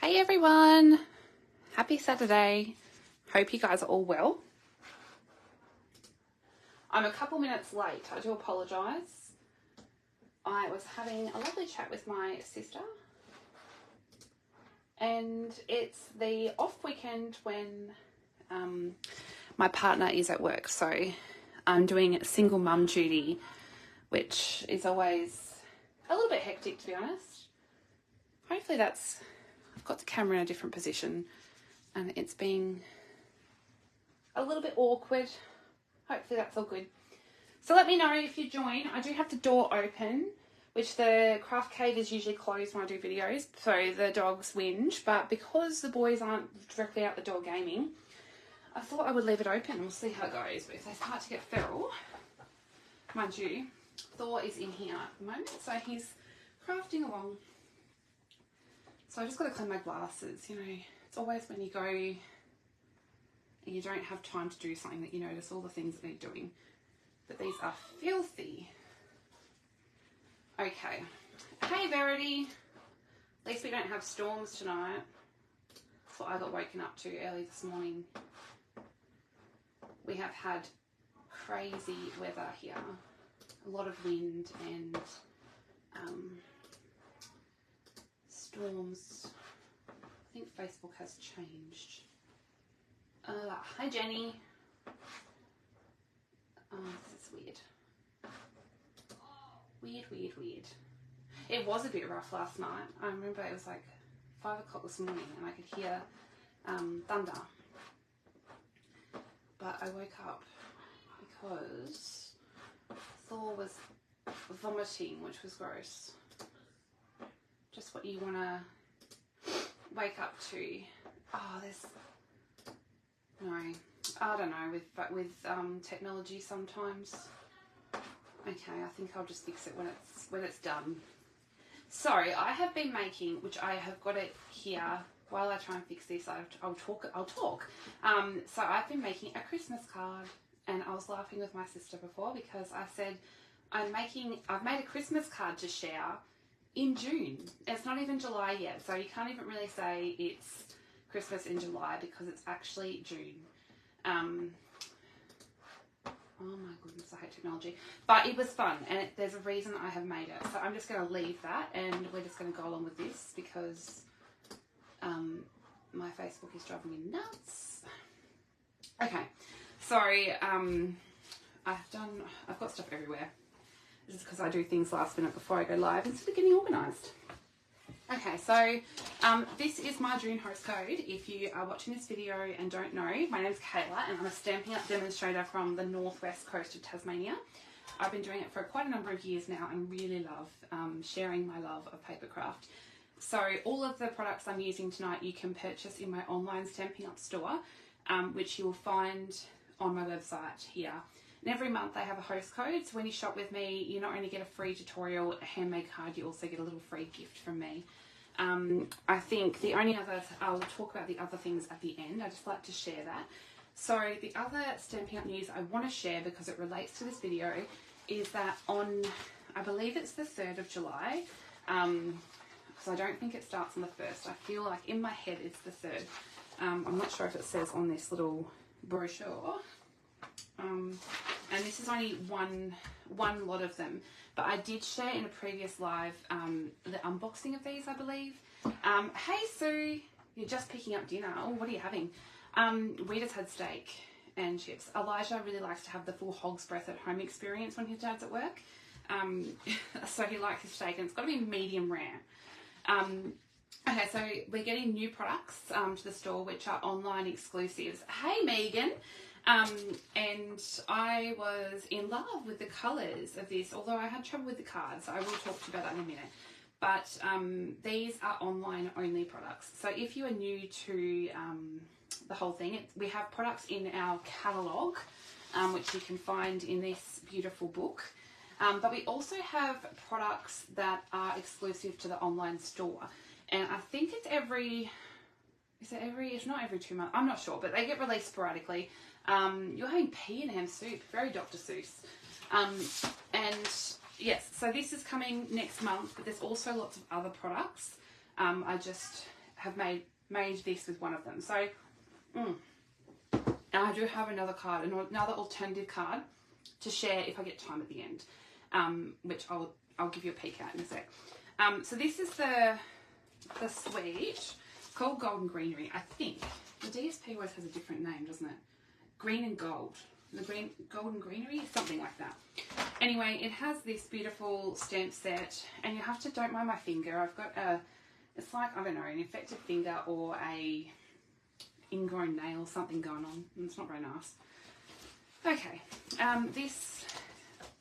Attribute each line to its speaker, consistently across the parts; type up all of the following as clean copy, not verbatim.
Speaker 1: Hey everyone, happy Saturday. Hope you guys are all well. I'm a couple minutes late, I do apologise. I was having a lovely chat with my sister and it's the off weekend when my partner is at work, so I'm doing single mum duty, which is always a little bit hectic, to be honest. Hopefully I've got the camera in a different position and it's being a little bit awkward. Hopefully that's all good. So let me know if you join. I do have the door open, which the craft cave is usually closed when I do videos, so the dogs whinge, but because the boys aren't directly out the door gaming, I thought I would leave it open and we'll see how it goes. But if they start to get feral, mind you, Thor is in here at the moment, so he's crafting along. So I just got to clean my glasses, you know. It's always when you go and you don't have time to do something that you notice all the things that they're doing. But these are filthy. Okay. Hey Verity. At least we don't have storms tonight. That's what I got woken up to early this morning. We have had crazy weather here. A lot of wind and storms. I think Facebook has changed. Hi Jenny. Oh, this is weird. Weird. It was a bit rough last night. I remember it was like 5 o'clock this morning and I could hear thunder. But I woke up because Thor was vomiting, which was gross. Just what you want to wake up to. Oh, no, I don't know, with technology sometimes. Okay, I think I'll just fix it when it's done. So I have been making, which I have got it here while I try and fix this. I'll talk. So I've been making a Christmas card, and I was laughing with my sister before because I said I've made a Christmas card to share in June. It's not even July yet, so you can't even really say it's Christmas in July because it's actually June. Oh my goodness, I hate technology. But it was fun, and there's a reason I have made it. So I'm just going to leave that, and we're just going to go along with this because my Facebook is driving me nuts. Okay, so I've got stuff everywhere. This is because I do things last minute before I go live instead of getting organised. Okay, so this is my June host code. If you are watching this video and don't know, my name's Kayla and I'm a Stampin' Up demonstrator from the northwest coast of Tasmania. I've been doing it for quite a number of years now and really love sharing my love of paper craft. So all of the products I'm using tonight you can purchase in my online Stampin' Up store, which you will find on my website here. And every month I have a host code, so when you shop with me, you not only get a free tutorial, a handmade card, you also get a little free gift from me. I think I'll talk about the other things at the end. I just like to share that. So the other Stampin' Up news I want to share because it relates to this video is that on, I believe it's the 3rd of July, because I don't think it starts on the 1st. I feel like in my head it's the 3rd. I'm not sure if it says on this little brochure. And this is only one lot of them, but I did share in a previous live the unboxing of these, I believe. Hey Sue, you're just picking up dinner. Oh, what are you having? We just had steak and chips. Elijah really likes to have the full hog's breath at home experience when his dad's at work. So he likes his steak and it's got to be medium rare. Okay, so we're getting new products to the store which are online exclusives. Hey Megan! And I was in love with the colours of this, although I had trouble with the cards, so I will talk to you about that in a minute. But these are online only products. So if you are new to the whole thing, we have products in our catalogue, which you can find in this beautiful book. But we also have products that are exclusive to the online store. And I think it's it's not every 2 months, I'm not sure, but they get released sporadically. You're having pea and ham soup, very Dr. Seuss. And yes, so this is coming next month, but there's also lots of other products. I just have made this with one of them. So, and I do have another card, another alternative card to share if I get time at the end, which I'll give you a peek at in a sec. So this is the suite. It's called Gold and Greenery. I think the DSP always has a different name, doesn't it? Green and Gold. The Gold and Greenery, something like that. Anyway, it has this beautiful stamp set, and you have to, don't mind my finger, I've got it's like, I don't know, an infected finger or a ingrown nail, something going on. It's not very nice. Okay, this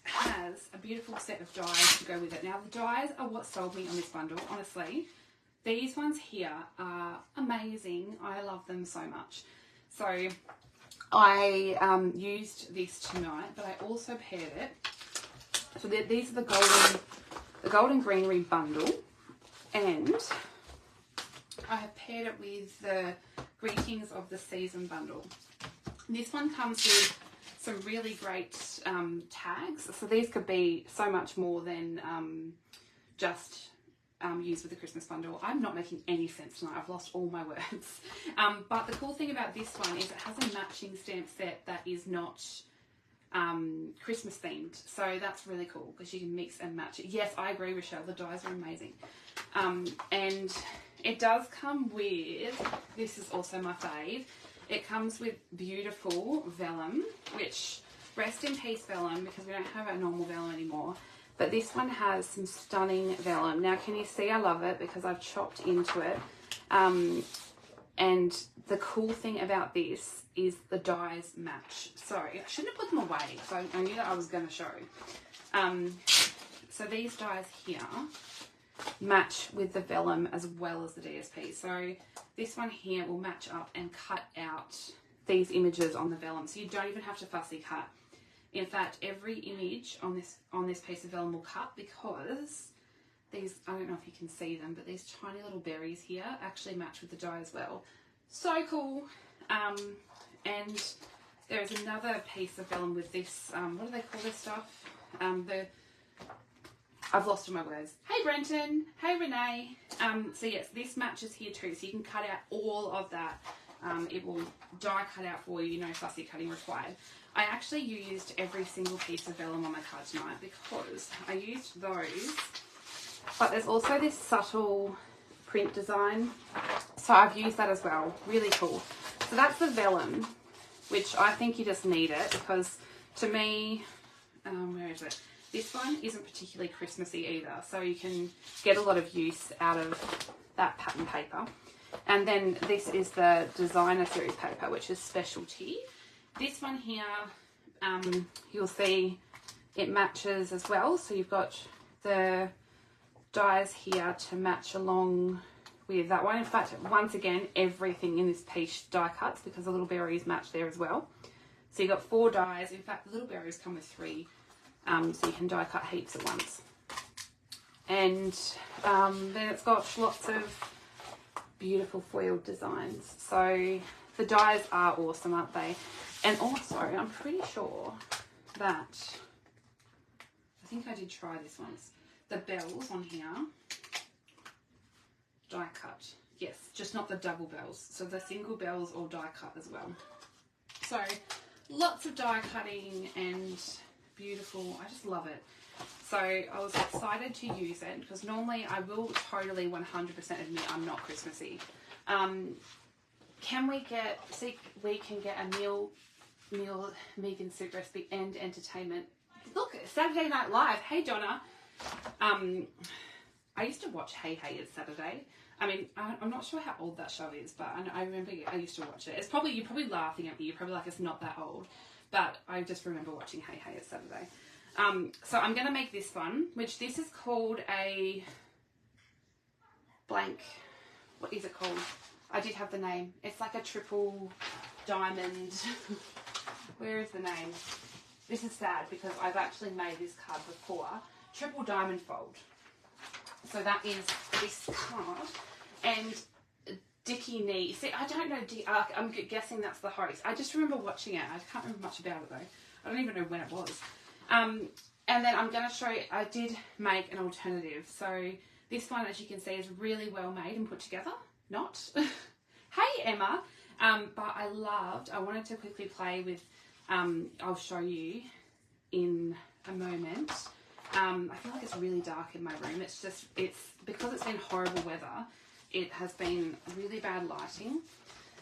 Speaker 1: has a beautiful set of dies to go with it. Now, the dies are what sold me on this bundle, honestly. These ones here are amazing. I love them so much. So I used this tonight, but I also paired it. So these are the Golden Greenery bundle, and I have paired it with the Greetings of the Season bundle. This one comes with some really great tags. So these could be so much more than just used with the Christmas bundle. I'm not making any sense tonight. I've lost all my words. But the cool thing about this one is it has a matching stamp set that is not Christmas themed. So that's really cool because you can mix and match it. Yes, I agree, Rochelle. The dies are amazing. And it does come with, this is also my fave, it comes with beautiful vellum, which, rest in peace vellum, because we don't have our normal vellum anymore. But this one has some stunning vellum. Now, can you see I love it because I've chopped into it. And the cool thing about this is the dies match. Sorry, I shouldn't have put them away, so I knew that I was going to show. So these dies here match with the vellum as well as the DSP. So this one here will match up and cut out these images on the vellum. So you don't even have to fussy cut. In fact, every image on this piece of vellum will cut because these, I don't know if you can see them, but these tiny little berries here actually match with the die as well. So cool. And there's another piece of vellum with this, what do they call this stuff? I've lost all my words. Hey Brenton, hey Renee. So yes, this matches here too. So you can cut out all of that. It will die cut out for you, no fussy cutting required. I actually used every single piece of vellum on my card tonight because I used those. But there's also this subtle print design. So I've used that as well. Really cool. So that's the vellum, which I think you just need it because to me, where is it? This one isn't particularly Christmassy either. So you can get a lot of use out of that pattern paper. And then this is the designer series paper, which is Speciality. This one here, you'll see it matches as well. So you've got the dies here to match along with that one. In fact, once again, everything in this piece die cuts because the little berries match there as well. So you've got 4 dies. In fact, the little berries come with 3. So you can die cut heaps at once. And then it's got lots of beautiful foiled designs. So the dies are awesome, aren't they? And also, I'm pretty sure that, I think I did try this once. The bells on here, die cut. Yes, just not the double bells. So the single bells all die cut as well. So lots of die cutting and beautiful. I just love it. So I was excited to use it because normally I will totally 100% admit I'm not Christmassy. Can we get, see, we can get a meal vegan soup recipe and entertainment. Look, Saturday Night Live. Hey Donna. I used to watch Hey Hey It's Saturday. I mean, I'm not sure how old that show is, but I remember I used to watch it. It's probably, you're probably laughing at me. You're probably like, it's not that old. But I just remember watching Hey Hey It's Saturday. So I'm going to make this one, which this is called a blank, what is it called? I did have the name. It's like a triple diamond. Where is the name? This is sad because I've actually made this card before. Triple diamond fold. So that is this card. And Dickie Nee. See, I don't know. I'm guessing that's the host. I just remember watching it. I can't remember much about it though. I don't even know when it was. And then I'm going to show you, I did make an alternative. So this one, as you can see, is really well made and put together. not. Hey, Emma. But I wanted to quickly play with, I'll show you in a moment. I feel like it's really dark in my room. It's because it's been horrible weather, it has been really bad lighting.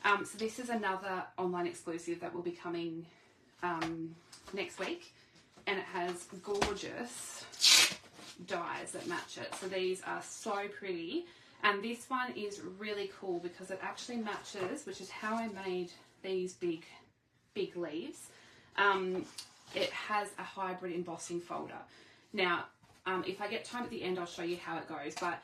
Speaker 1: So this is another online exclusive that will be coming next week, and it has gorgeous dies that match it. So these are so pretty, and this one is really cool because it actually matches, which is how I made these big leaves. It has a hybrid embossing folder. Now, if I get time at the end, I'll show you how it goes, but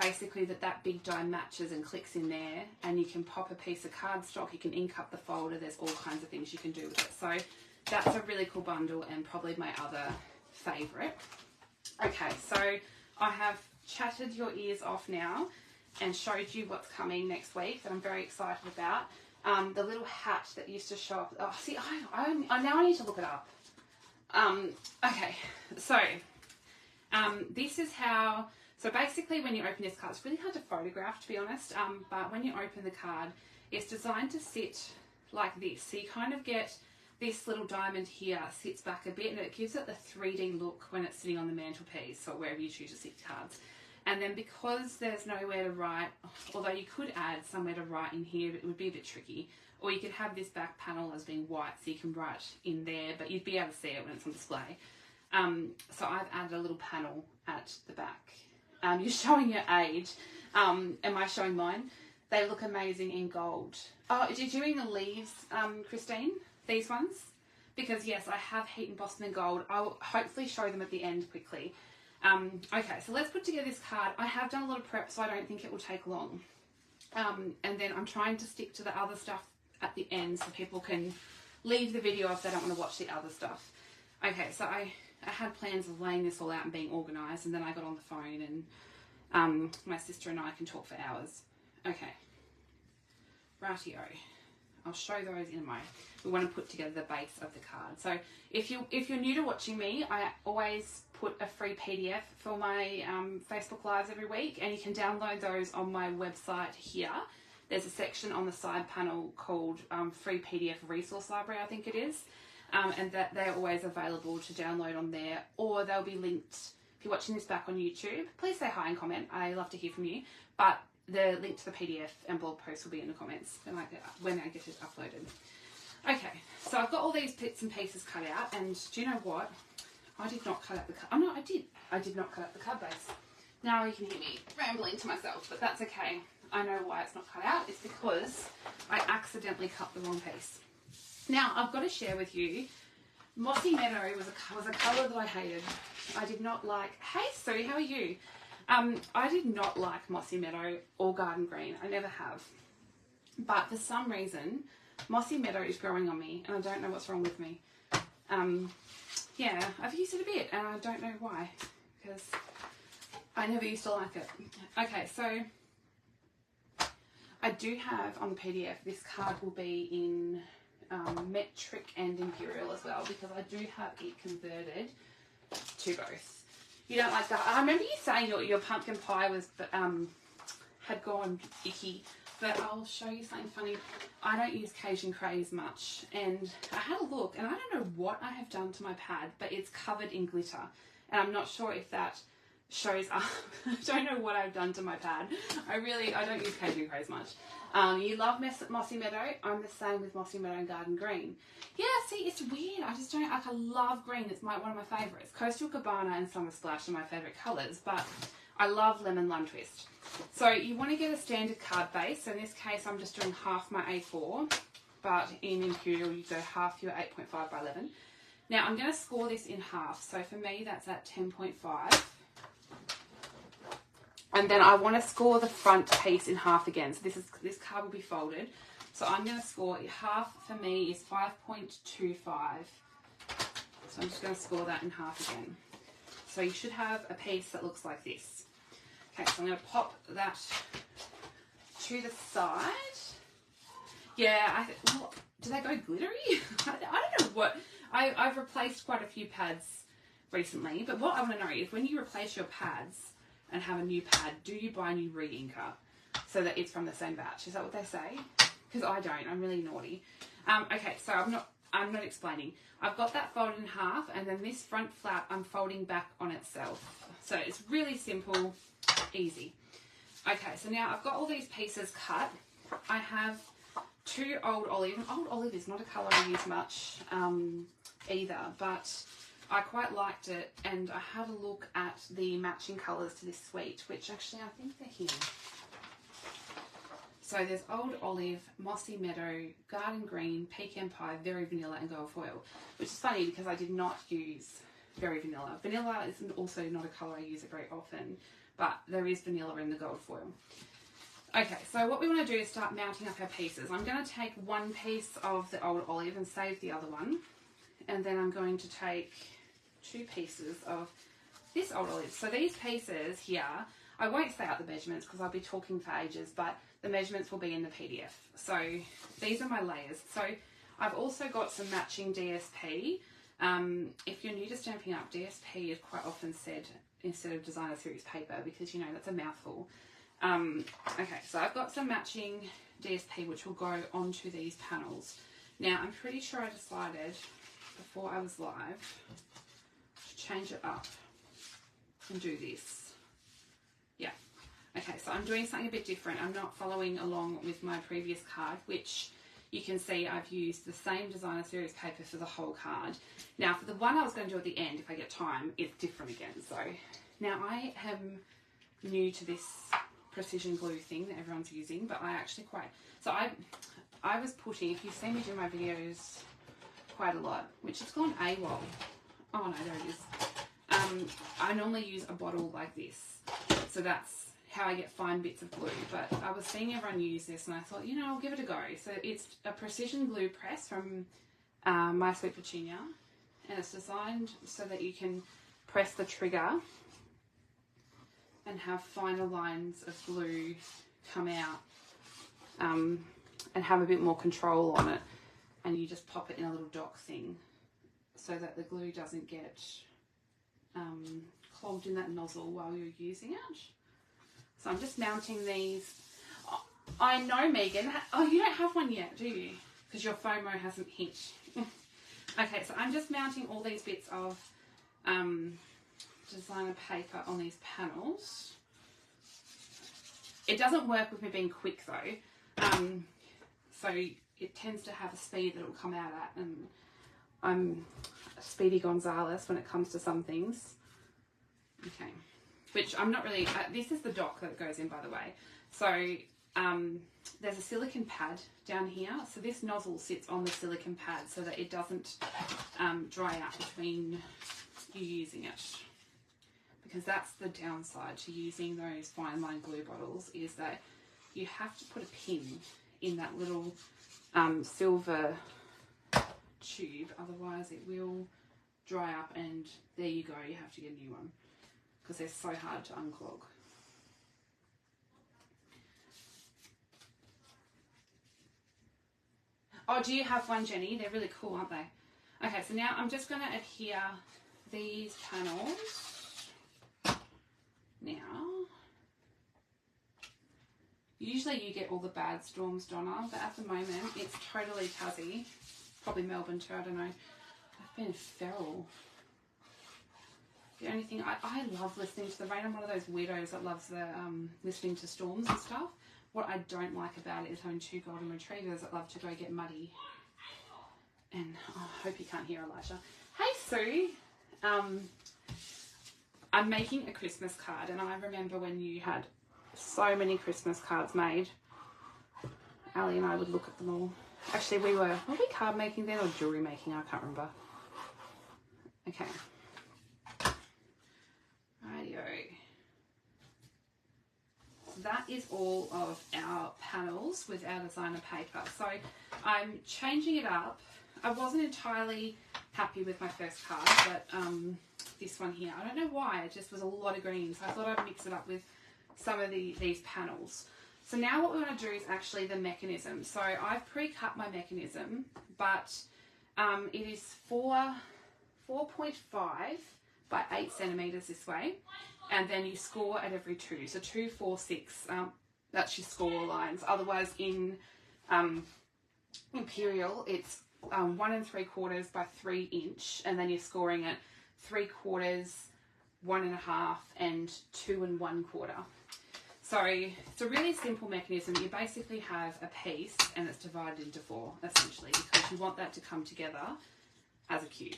Speaker 1: basically that big die matches and clicks in there, and you can pop a piece of cardstock, you can ink up the folder, there's all kinds of things you can do with it. So that's a really cool bundle and probably my other favourite. Okay, so I have chatted your ears off now and showed you what's coming next week that I'm very excited about. The little hat that used to show up. Oh, see, now I need to look it up. Okay, so this is how. So basically, when you open this card, it's really hard to photograph, to be honest. But when you open the card, it's designed to sit like this. So you kind of get this little diamond here sits back a bit, and it gives it the 3D look when it's sitting on the mantelpiece or wherever you choose to sit cards. And then because there's nowhere to write, although you could add somewhere to write in here, but it would be a bit tricky. Or you could have this back panel as being white, so you can write in there, but you'd be able to see it when it's on display. So I've added a little panel at the back. You're showing your age. Am I showing mine? They look amazing in gold. Oh, are you doing the leaves, Christine? These ones? Because yes, I have heat embossed them in gold. I'll hopefully show them at the end quickly. Okay, so let's put together this card. I have done a lot of prep, so I don't think it will take long. And then I'm trying to stick to the other stuff at the end so people can leave the video if they don't want to watch the other stuff. Okay, so I had plans of laying this all out and being organised, and then I got on the phone and my sister and I can talk for hours. Okay, rightio. I'll show those in a moment. We want to put together the base of the card. So if you're new to watching me, I always put a free PDF for my Facebook Lives every week, and you can download those on my website here. There's a section on the side panel called Free PDF Resource Library, I think it is. And that they're always available to download on there, or they'll be linked. If you're watching this back on YouTube, please say hi and comment. I love to hear from you. But the link to the PDF and blog post will be in the comments when I get it uploaded. Okay, so I've got all these bits and pieces cut out, and do you know what? I did not cut out the card. Oh no, I did. I did not cut out the card base. Now you can hear me rambling to myself, but that's okay. I know why it's not cut out. It's because I accidentally cut the wrong piece. Now, I've got to share with you, Mossy Meadow was a colour that I hated. I did not like... Hey, Sue, how are you? I did not like Mossy Meadow or Garden Green. I never have. But for some reason, Mossy Meadow is growing on me, and I don't know what's wrong with me. Yeah, I've used it a bit, and I don't know why, because I never used to like it. Okay, so I do have on the PDF, this card will be in... metric and imperial as well, because I do have it converted to both. You don't like that? I remember you saying your pumpkin pie was had gone icky, but I'll show you something funny. I don't use Cajun Craze much, and I had a look, and I don't know what I have done to my pad, but it's covered in glitter, and I'm not sure if that shows up. I don't know what I've done to my pad. I don't use Cajun Craze much. You love Mossy Meadow. I'm the same with Mossy Meadow and Garden Green. Yeah, see, it's weird. I just don't, like, I love green. It's one of my favourites. Coastal Cabana and Summer Splash are my favourite colours, but I love Lemon Lime Twist. So you want to get a standard card base. So in this case, I'm just doing half my A4, but in Imperial, you go half your 8.5 by 11. Now, I'm going to score this in half. So for me, that's at 10.5. And then I want to score the front piece in half again. So this card will be folded. So I'm going to score half for me is 5.25. So I'm just going to score that in half again. So you should have a piece that looks like this. Okay, so I'm going to pop that to the side. Yeah, do they go glittery? I don't know what. I've replaced quite a few pads recently, but what I want to know is when you replace your pads and have a new pad, do you buy a new re-inker? so that it's from the same batch. Is that what they say? Because I don't. I'm really naughty. Okay, so I'm not explaining. I've got that folded in half, and then this front flap I'm folding back on itself. So it's really simple, easy. Okay, so now I've got all these pieces cut. I have 2 Old Olive. And Old Olive is not a colour I use much either, but I quite liked it, and I had a look at the matching colours to this suite, which actually I think they're here. So there's Old Olive, Mossy Meadow, Garden Green, Pecan Pie, Very Vanilla, and Gold Foil, which is funny because I did not use Very Vanilla. Vanilla is also not a colour I use it very often, but there is vanilla in the Gold Foil. Okay, so what we want to do is start mounting up our pieces. I'm going to take one piece of the Old Olive and save the other one, and then I'm going to take 2 pieces of this Old Olive. So these pieces here, I won't say out the measurements because I'll be talking for ages, but the measurements will be in the PDF. So these are my layers. So I've also got some matching DSP. If you're new to Stampin' Up, DSP is quite often said instead of designer series paper because, you know, that's a mouthful. Okay, so I've got some matching DSP which will go onto these panels. Now, I'm pretty sure I decided before I was live to change it up and do this. Yeah. Okay, so I'm doing something a bit different. I'm not following along with my previous card, which you can see I've used the same designer series paper for the whole card. Now, for the one I was going to do at the end, if I get time, it's different again. So now I am new to this precision glue thing that everyone's using, but I actually quite... So I was putting, if you see me do my videos quite a lot, which has gone AWOL. Oh no, there it is. I normally use a bottle like this. So that's how I get fine bits of glue. But I was seeing everyone use this and I thought, you know, I'll give it a go. So it's a precision glue press from My Sweet Petunia. And it's designed so that you can press the trigger and have finer lines of glue come out and have a bit more control on it. And you just pop it in a little dock thing so that the glue doesn't get clogged in that nozzle while you're using it. So I'm just mounting these. Oh, I know, Megan. Oh, you don't have one yet, do you? Because your FOMO hasn't hit. Okay, so I'm just mounting all these bits of designer paper on these panels. It doesn't work with me being quick though. So it tends to have a speed that it will come out at, and I'm a Speedy Gonzales when it comes to some things. Okay, which I'm not really, this is the dock that it goes in, by the way. So there's a silicone pad down here. So this nozzle sits on the silicone pad so that it doesn't dry out between you using it. Because that's the downside to using those fine line glue bottles, is that you have to put a pin in that little silver tube, otherwise it will dry up and there you go, you have to get a new one because they're so hard to unclog. Oh, do you have one, Jenny? They're really cool, aren't they? Okay, so now I'm just going to adhere these panels. Now, usually you get all the bad storms, Donna, but at the moment it's totally Tassie. Probably Melbourne too, I don't know. I've been feral. The only thing, I love listening to the rain. I'm one of those weirdos that loves the listening to storms and stuff. What I don't like about it is having 2 golden retrievers that love to go get muddy. And oh, I hope you can't hear Elijah. Hey Sue! I'm making a Christmas card, and I remember when you had so many Christmas cards made. Ali and I would look at them all. Actually, were we card making then or jewelry making? I can't remember. Okay. Rightio. That is all of our panels with our designer paper. So I'm changing it up. I wasn't entirely happy with my first card, but this one here, I don't know why, it just was a lot of green, so I thought I'd mix it up with some of these panels. So now what we want to do is actually the mechanism. So I've pre-cut my mechanism, but it is 4.5 by 8 centimeters this way, and then you score at every 2, so 2, 4, 6. That's your score lines. Otherwise in Imperial, it's 1 3/4 by 3 inch, and then you're scoring it 3/4, 1 1/2, and 2 1/4. So it's a really simple mechanism. You basically have a piece and it's divided into 4 essentially, because you want that to come together as a cube.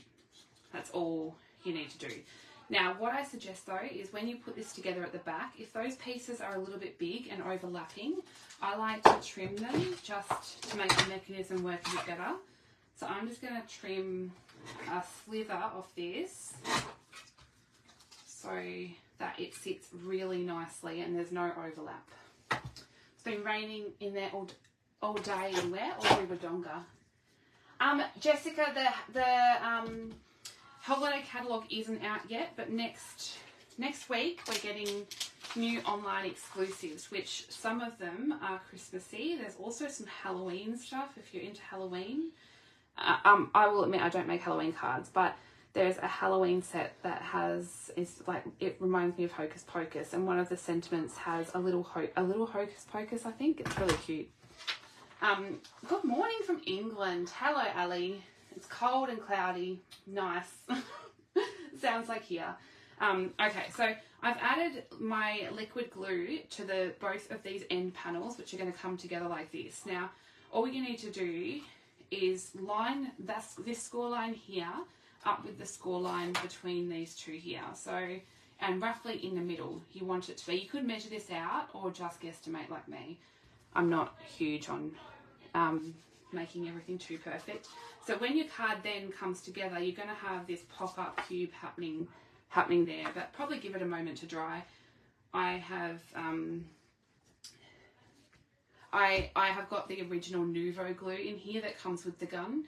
Speaker 1: That's all you need to do. Now what I suggest though is when you put this together at the back, if those pieces are a little bit big and overlapping, I like to trim them just to make the mechanism work a bit better. So I'm just going to trim a slither of this so that it sits really nicely and there's no overlap. It's been raining in there all day and where? All over Wodonga. Jessica, the holiday catalogue isn't out yet, but next week we're getting new online exclusives, which some of them are Christmassy. There's also some Halloween stuff if you're into Halloween. I will admit I don't make Halloween cards, but there's a Halloween set that it reminds me of Hocus Pocus, and one of the sentiments has a little Hocus Pocus, I think. It's really cute. Good morning from England. Hello, Ali. It's cold and cloudy. Nice. Sounds like here. Okay, so I've added my liquid glue to both of these end panels, which are going to come together like this. Now, all you need to do is line this score line here up with the score line between these two here. So, and roughly in the middle, you want it to be. You could measure this out or just guesstimate like me. I'm not huge on making everything too perfect. So when your card then comes together, you're going to have this pop-up cube happening there, but probably give it a moment to dry. I have got the original Nouveau glue in here that comes with the gun,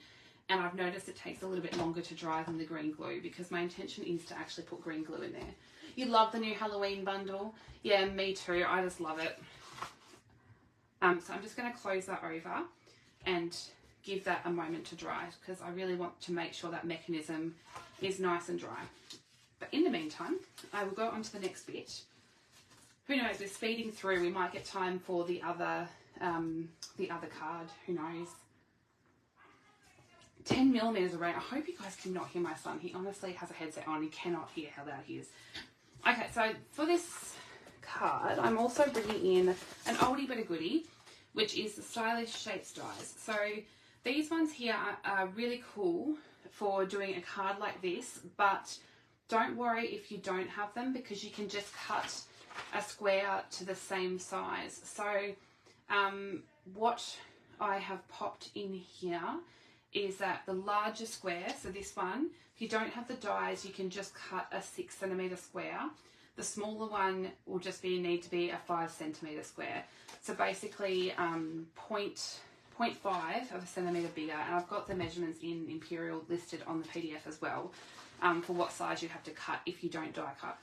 Speaker 1: and I've noticed it takes a little bit longer to dry than the green glue because my intention is to actually put green glue in there. You love the new Halloween bundle? Yeah, me too. I just love it. So I'm just going to close that over and give that a moment to dry because I really want to make sure that mechanism is nice and dry. But in the meantime, I will go on to the next bit. Who knows, we're speeding through. We might get time for the other card. Who knows? 10 millimeters of rain. I hope you guys cannot hear my son. He honestly has a headset on. He cannot hear how loud he is. Okay, so for this card, I'm also bringing in an oldie but a goodie, which is the Stylish Shapes dies. So these ones here are really cool for doing a card like this, but don't worry if you don't have them because you can just cut a square to the same size. So what I have popped in here is that the larger square, so this one, if you don't have the dies, you can just cut a 6 centimeter square. The smaller one will just need to be a 5 centimeter square. So basically 0.5 of a centimeter bigger, and I've got the measurements in Imperial listed on the PDF as well for what size you have to cut if you don't die cut.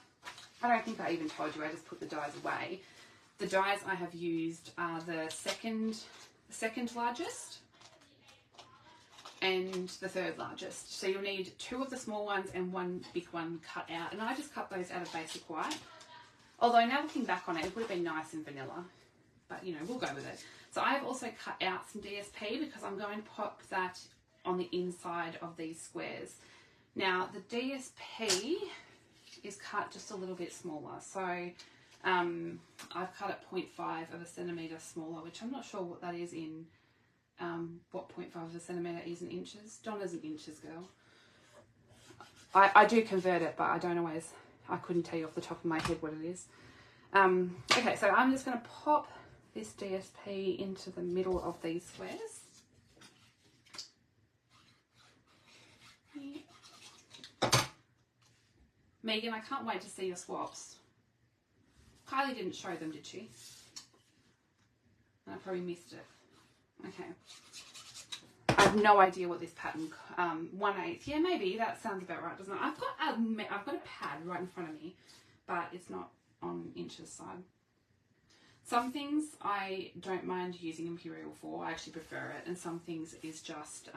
Speaker 1: I don't think I even told you, I just put the dies away. The dies I have used are the second largest and the third largest. So you'll need 2 of the small ones and 1 big one cut out. And I just cut those out of basic white. Although now looking back on it, it would have been nice in vanilla. But you know, we'll go with it. So I have also cut out some DSP because I'm going to pop that on the inside of these squares. Now the DSP is cut just a little bit smaller. So I've cut it 0.5 of a centimetre smaller, which I'm not sure what that is in, what 0.5 of a centimetre is in inches. Donna's an inches girl. I do convert it, but I couldn't tell you off the top of my head what it is. Okay, so I'm just going to pop this DSP into the middle of these squares. Megan, I can't wait to see your swaps. Kylie didn't show them, did she? I probably missed it. Okay. I have no idea what this pattern, 1/8. Yeah, maybe that sounds about right, doesn't it? I've got a pad right in front of me, but it's not on inches side. Some things I don't mind using Imperial for. I actually prefer it, and some things is just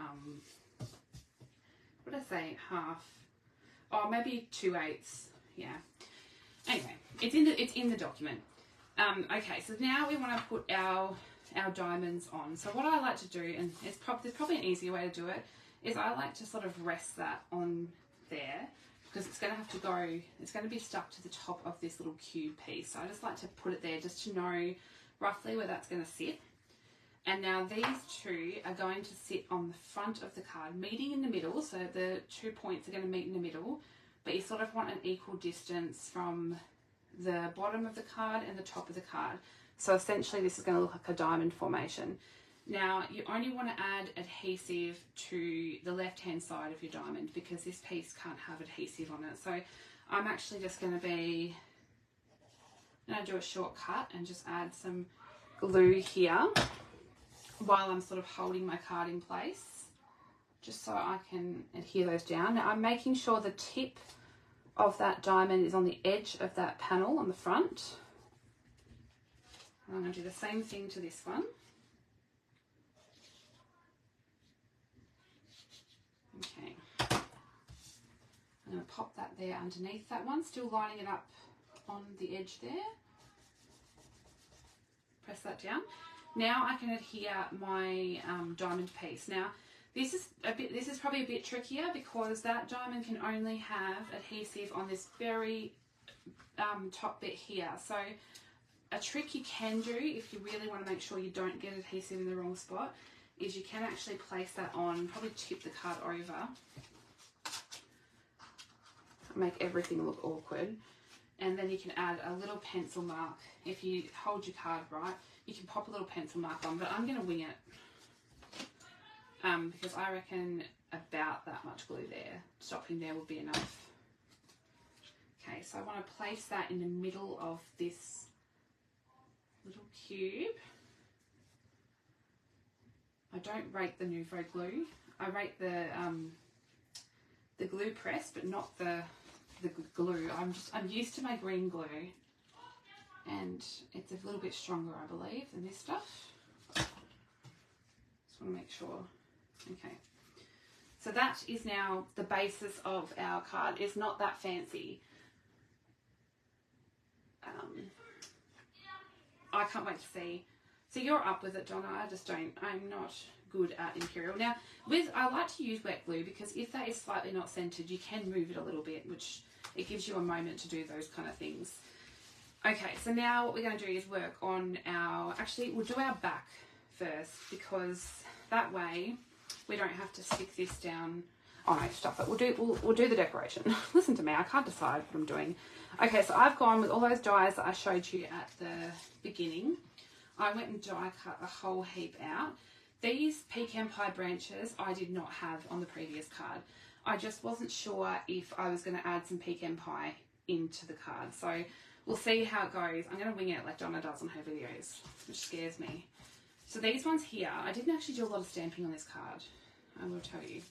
Speaker 1: what did I say? Half. Oh, maybe 2/8. Yeah. Anyway, it's in the document. Okay, so now we want to put our diamonds on. So what I like to do, and there's probably an easier way to do it, is I like to sort of rest that on there, because it's going to have to go, it's going to be stuck to the top of this little cube piece. So I just like to put it there just to know roughly where that's going to sit. And now these two are going to sit on the front of the card, meeting in the middle. So the 2 points are going to meet in the middle, but you sort of want an equal distance from the bottom of the card and the top of the card. So essentially this is going to look like a diamond formation. Now you only want to add adhesive to the left hand side of your diamond, because this piece can't have adhesive on it. So I'm actually just going to do a shortcut and just add some glue here while I'm sort of holding my card in place, just so I can adhere those down. Now I'm making sure the tip of that diamond is on the edge of that panel on the front. And I'm going to do the same thing to this one. Okay. I'm going to pop that there underneath that one, still lining it up on the edge there. Press that down. Now I can adhere my diamond piece. Now this is probably a bit trickier, because that diamond can only have adhesive on this very top bit here. So a trick you can do, if you really want to make sure you don't get adhesive in the wrong spot, is you can actually place that on, probably tip the card over, make everything look awkward, and then you can add a little pencil mark. If you hold your card right, you can pop a little pencil mark on, but I'm going to wing it, because I reckon about that much glue there, stopping there will be enough. Okay, so I want to place that in the middle of this little cube. I don't rate the Nouveau glue. I rate the glue press, but not the glue. I'm used to my green glue, and it's a little bit stronger, I believe, than this stuff. Just want to make sure. Okay. So that is now the basis of our card. It's not that fancy. I can't wait to see. So you're up with it, Donna. I'm not good at Imperial. Now, I like to use wet glue, because if that is slightly not centered, you can move it a little bit, which it gives you a moment to do those kind of things. Okay, so now what we're going to do is work on we'll do our back first, because that way we don't have to stick this down. Oh no, stop it. We'll do the decoration. Listen to me, I can't decide what I'm doing. Okay, so I've gone with all those dies that I showed you at the beginning. I went and die cut a whole heap out. These pecan pie branches I did not have on the previous card. I just wasn't sure if I was going to add some pecan pie into the card. So we'll see how it goes. I'm going to wing it like Donna does on her videos, which scares me. So these ones here, I didn't actually do a lot of stamping on this card, I will tell you.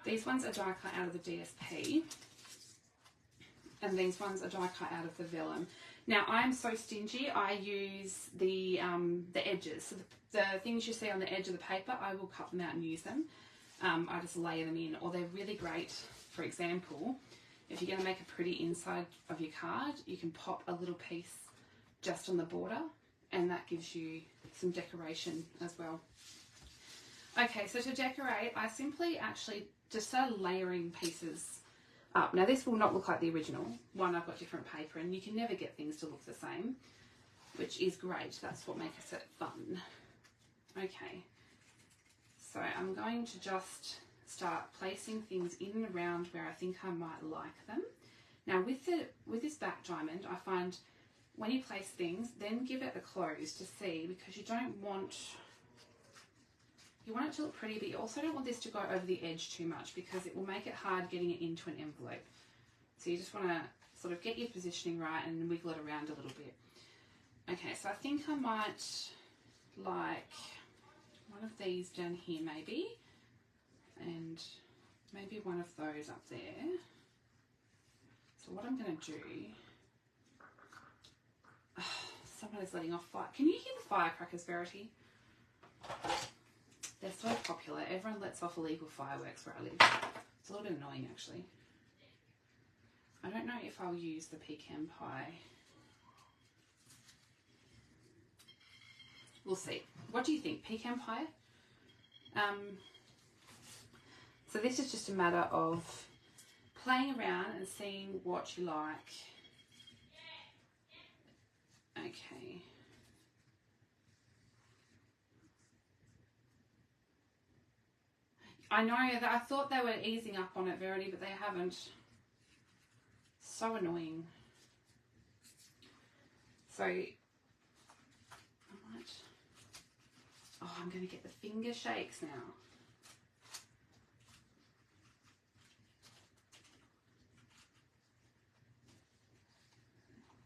Speaker 1: These ones are die cut out of the DSP, and these ones are die cut out of the Vellum. Now I'm so stingy, I use the edges. So the things you see on the edge of the paper, I will cut them out and use them. I just layer them in, or they're really great. For example, if you're going to make a pretty inside of your card, you can pop a little piece just on the border, and that gives you some decoration as well. Okay, so to decorate, I simply actually just started layering pieces up. Now this will not look like the original one. I've got different paper, and you can never get things to look the same, which is great. That's what makes it fun. Okay, so I'm going to just start placing things in and around where I think I might like them. Now with this back diamond, I find when you place things, then give it a close to see, because you want it to look pretty, but you also don't want this to go over the edge too much, because it will make it hard getting it into an envelope. So you just want to sort of get your positioning right and wiggle it around a little bit. Okay, so I think I might like one of these down here maybe, and maybe one of those up there. So what I'm going to do, someone is letting off fire. Can you hear the firecrackers, Verity? They're so popular. Everyone lets off illegal fireworks where I live. It's a little bit annoying, actually. I don't know if I'll use the pecan pie. We'll see. What do you think? Pecan pie? So this is just a matter of playing around and seeing what you like. Okay. I know that I thought they were easing up on it, Verity, but they haven't. So annoying. So, I'm going to get the finger shakes now.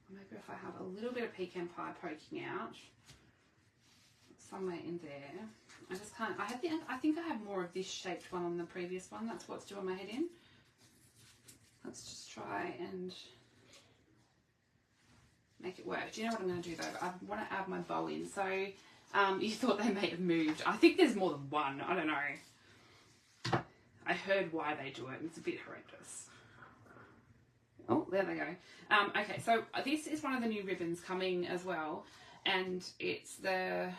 Speaker 1: Maybe if I have a little bit of pecan pie poking out somewhere in there. I just can't. I think I have more of this shaped one on the previous one. That's what's doing my head in. Let's just try and make it work. Do you know what I'm going to do though? I want to add my bow in. So you thought they may have moved. I think there's more than one. I don't know. I heard why they do it and it's a bit horrendous. Oh, there they go. Okay, so this is one of the new ribbons coming as well. And it's the,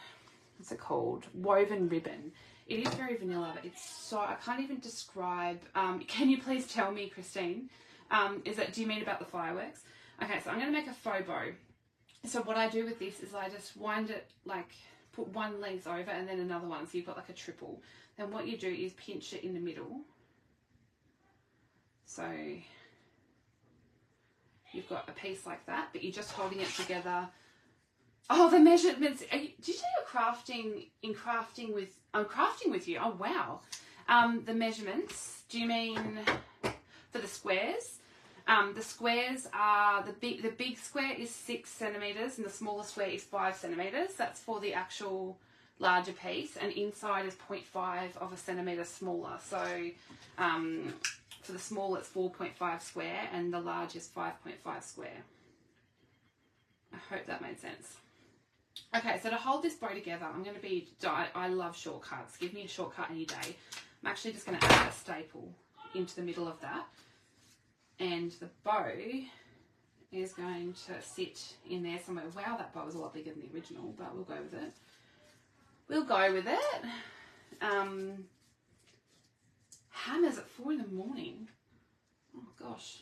Speaker 1: what's it called? Woven ribbon. It is very vanilla, but it's so, I can't even describe. Can you please tell me, Christine? Do you mean about the fireworks? Okay, so I'm going to make a faux bow. So what I do with this is I just wind it, like put one length over and then another one. So you've got like a triple. Then what you do is pinch it in the middle. So you've got a piece like that, but you're just holding it together. Oh, the measurements. Did you say you're crafting with you? Oh, wow. The measurements, do you mean for the squares? The squares are, the big square is 6 centimetres and the smaller square is 5 centimetres. That's for the actual larger piece, and inside is 0.5 of a centimetre smaller. So for the small it's 4.5 square and the large is 5.5 square. I hope that made sense. Okay, so to hold this bow together, I'm going to be, I love shortcuts. Give me a shortcut any day. I'm actually just going to add a staple into the middle of that. And the bow is going to sit in there somewhere. Wow, that bow is a lot bigger than the original, but we'll go with it. We'll go with it. Hammers at 4 in the morning. Oh, gosh.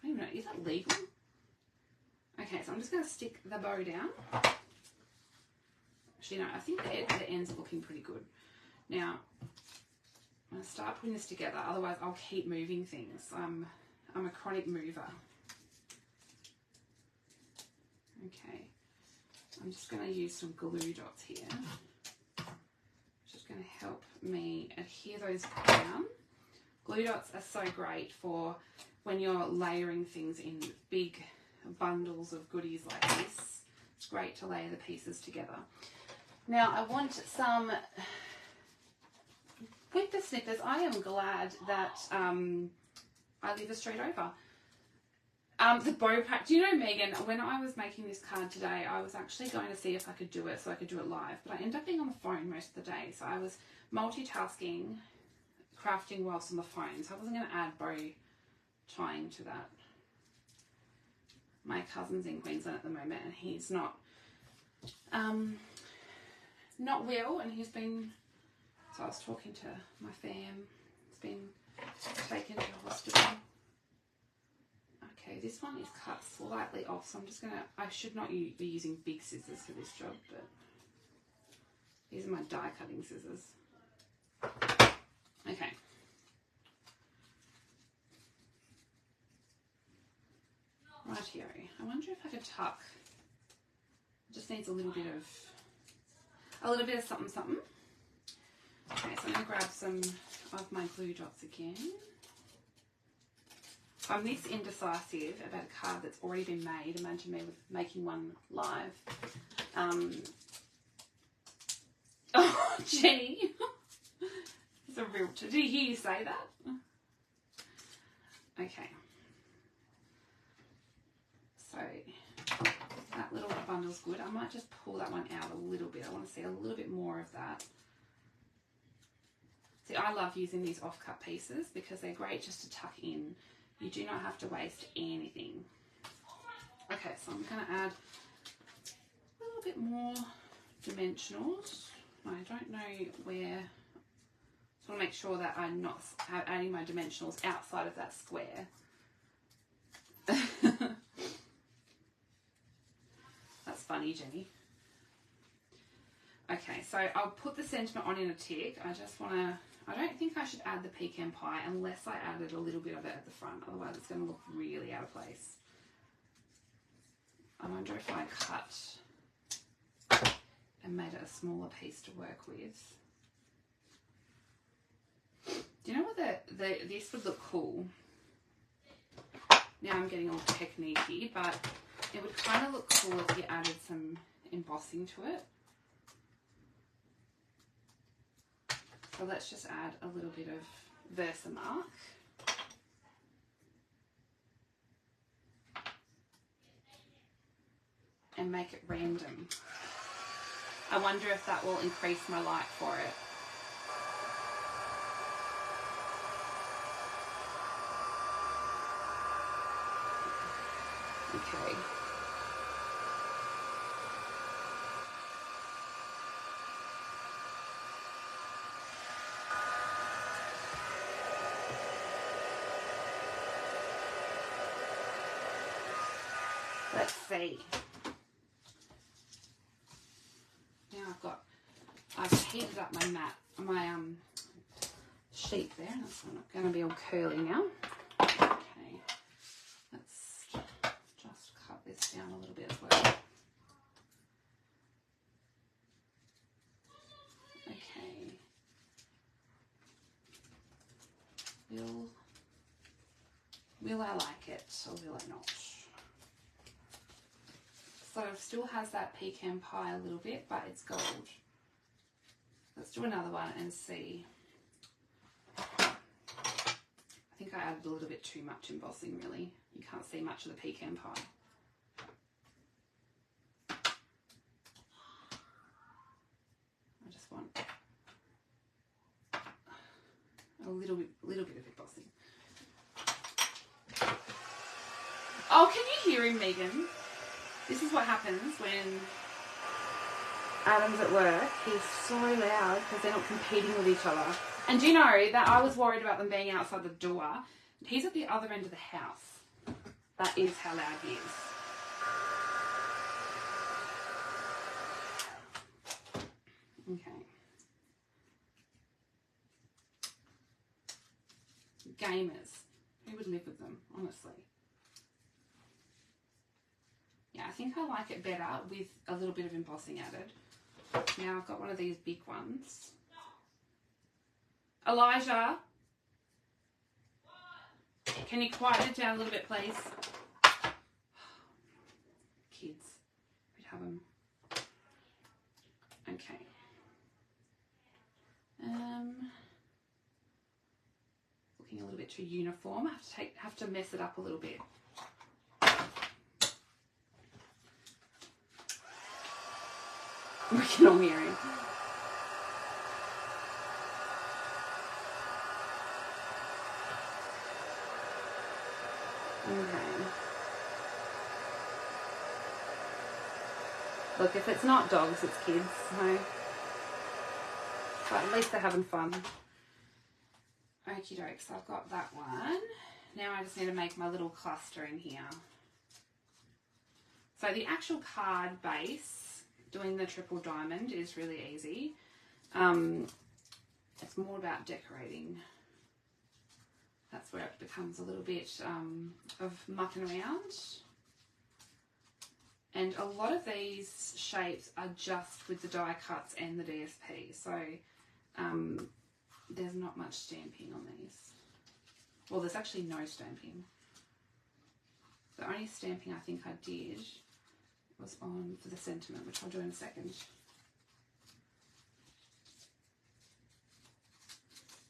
Speaker 1: I don't even know. Is that legal? Okay, so I'm just going to stick the bow down. Actually, no, I think the ends are looking pretty good. Now, I'm going to start putting this together, otherwise I'll keep moving things. I'm a chronic mover. Okay, I'm just going to use some glue dots here. Just going to help me adhere those down. Glue dots are so great for when you're layering things in big bundles of goodies like this. It's great to layer the pieces together. Now I want some, with the snippers, I am glad that I live a street over. The bow pack, do you know, Megan, when I was making this card today, I was actually going to see if I could do it so I could do it live, but I ended up being on the phone most of the day, so I was multitasking, crafting whilst on the phone, so I wasn't going to add bow tying to that. My cousin's in Queensland at the moment and he's not well, and he's been, so I was talking to my fam, he's been taken to hospital. Okay, this one is cut slightly off, so I'm just gonna, I should not be using big scissors for this job, but these are my die cutting scissors. Okay. Rightio. I wonder if I could tuck. It just needs a little bit of something something. Okay, so I'm going to grab some of my glue dots again. I'm this indecisive about a card that's already been made. Imagine me with making one live. Oh, Jenny. It's a real... Did you hear you say that? Okay. So that little bundle's good. I might just pull that one out a little bit. I want to see a little bit more of that. See, I love using these off-cut pieces because they're great just to tuck in. You do not have to waste anything. Okay, so I'm going to add a little bit more dimensionals. I don't know where. Just want to make sure that I'm not adding my dimensionals outside of that square. That's funny, Jenny. Okay, so I'll put the sentiment on in a tick. I just want to, I don't think I should add the pecan pie unless I added a little bit of it at the front. Otherwise it's going to look really out of place. I wonder if I cut and made it a smaller piece to work with. Do you know what this would look cool? Now I'm getting all techniquey, but it would kind of look cool if you added some embossing to it. So let's just add a little bit of Versamark. And make it random. I wonder if that will increase my like for it. Okay. Let's see. Now I've heated up my mat, my sheet there. That's not going to be all curly now. Okay, let's just cut this down a little bit as well. Okay. Will I like it or will I not? So it still has that pecan pie a little bit, but it's gold. Let's do another one and see. I think I added a little bit too much embossing, really. You can't see much of the pecan pie. I just want a little bit of embossing. Oh, can you hear him, Megan? This is what happens when Adam's at work. He's so loud because they're not competing with each other. And do you know that I was worried about them being outside the door? He's at the other end of the house. That is how loud he is. Okay. Gamers. Who would live with them, honestly? Yeah, I think I like it better with a little bit of embossing added. Now I've got one of these big ones. Elijah, can you quiet it down a little bit, please? Kids, we'd have them. Okay. Looking a little bit too uniform. I have to mess it up a little bit. We can all hear him. Okay. Look, if it's not dogs, it's kids, so. But at least they're having fun. Okie doke, so I've got that one. Now I just need to make my little cluster in here. So the actual card base, doing the triple diamond, is really easy. It's more about decorating. That's where it becomes a little bit of mucking around. And a lot of these shapes are just with the die cuts and the DSP. So there's not much stamping on these. Well, there's actually no stamping. The only stamping I think I did was on for the sentiment, which I'll do in a second.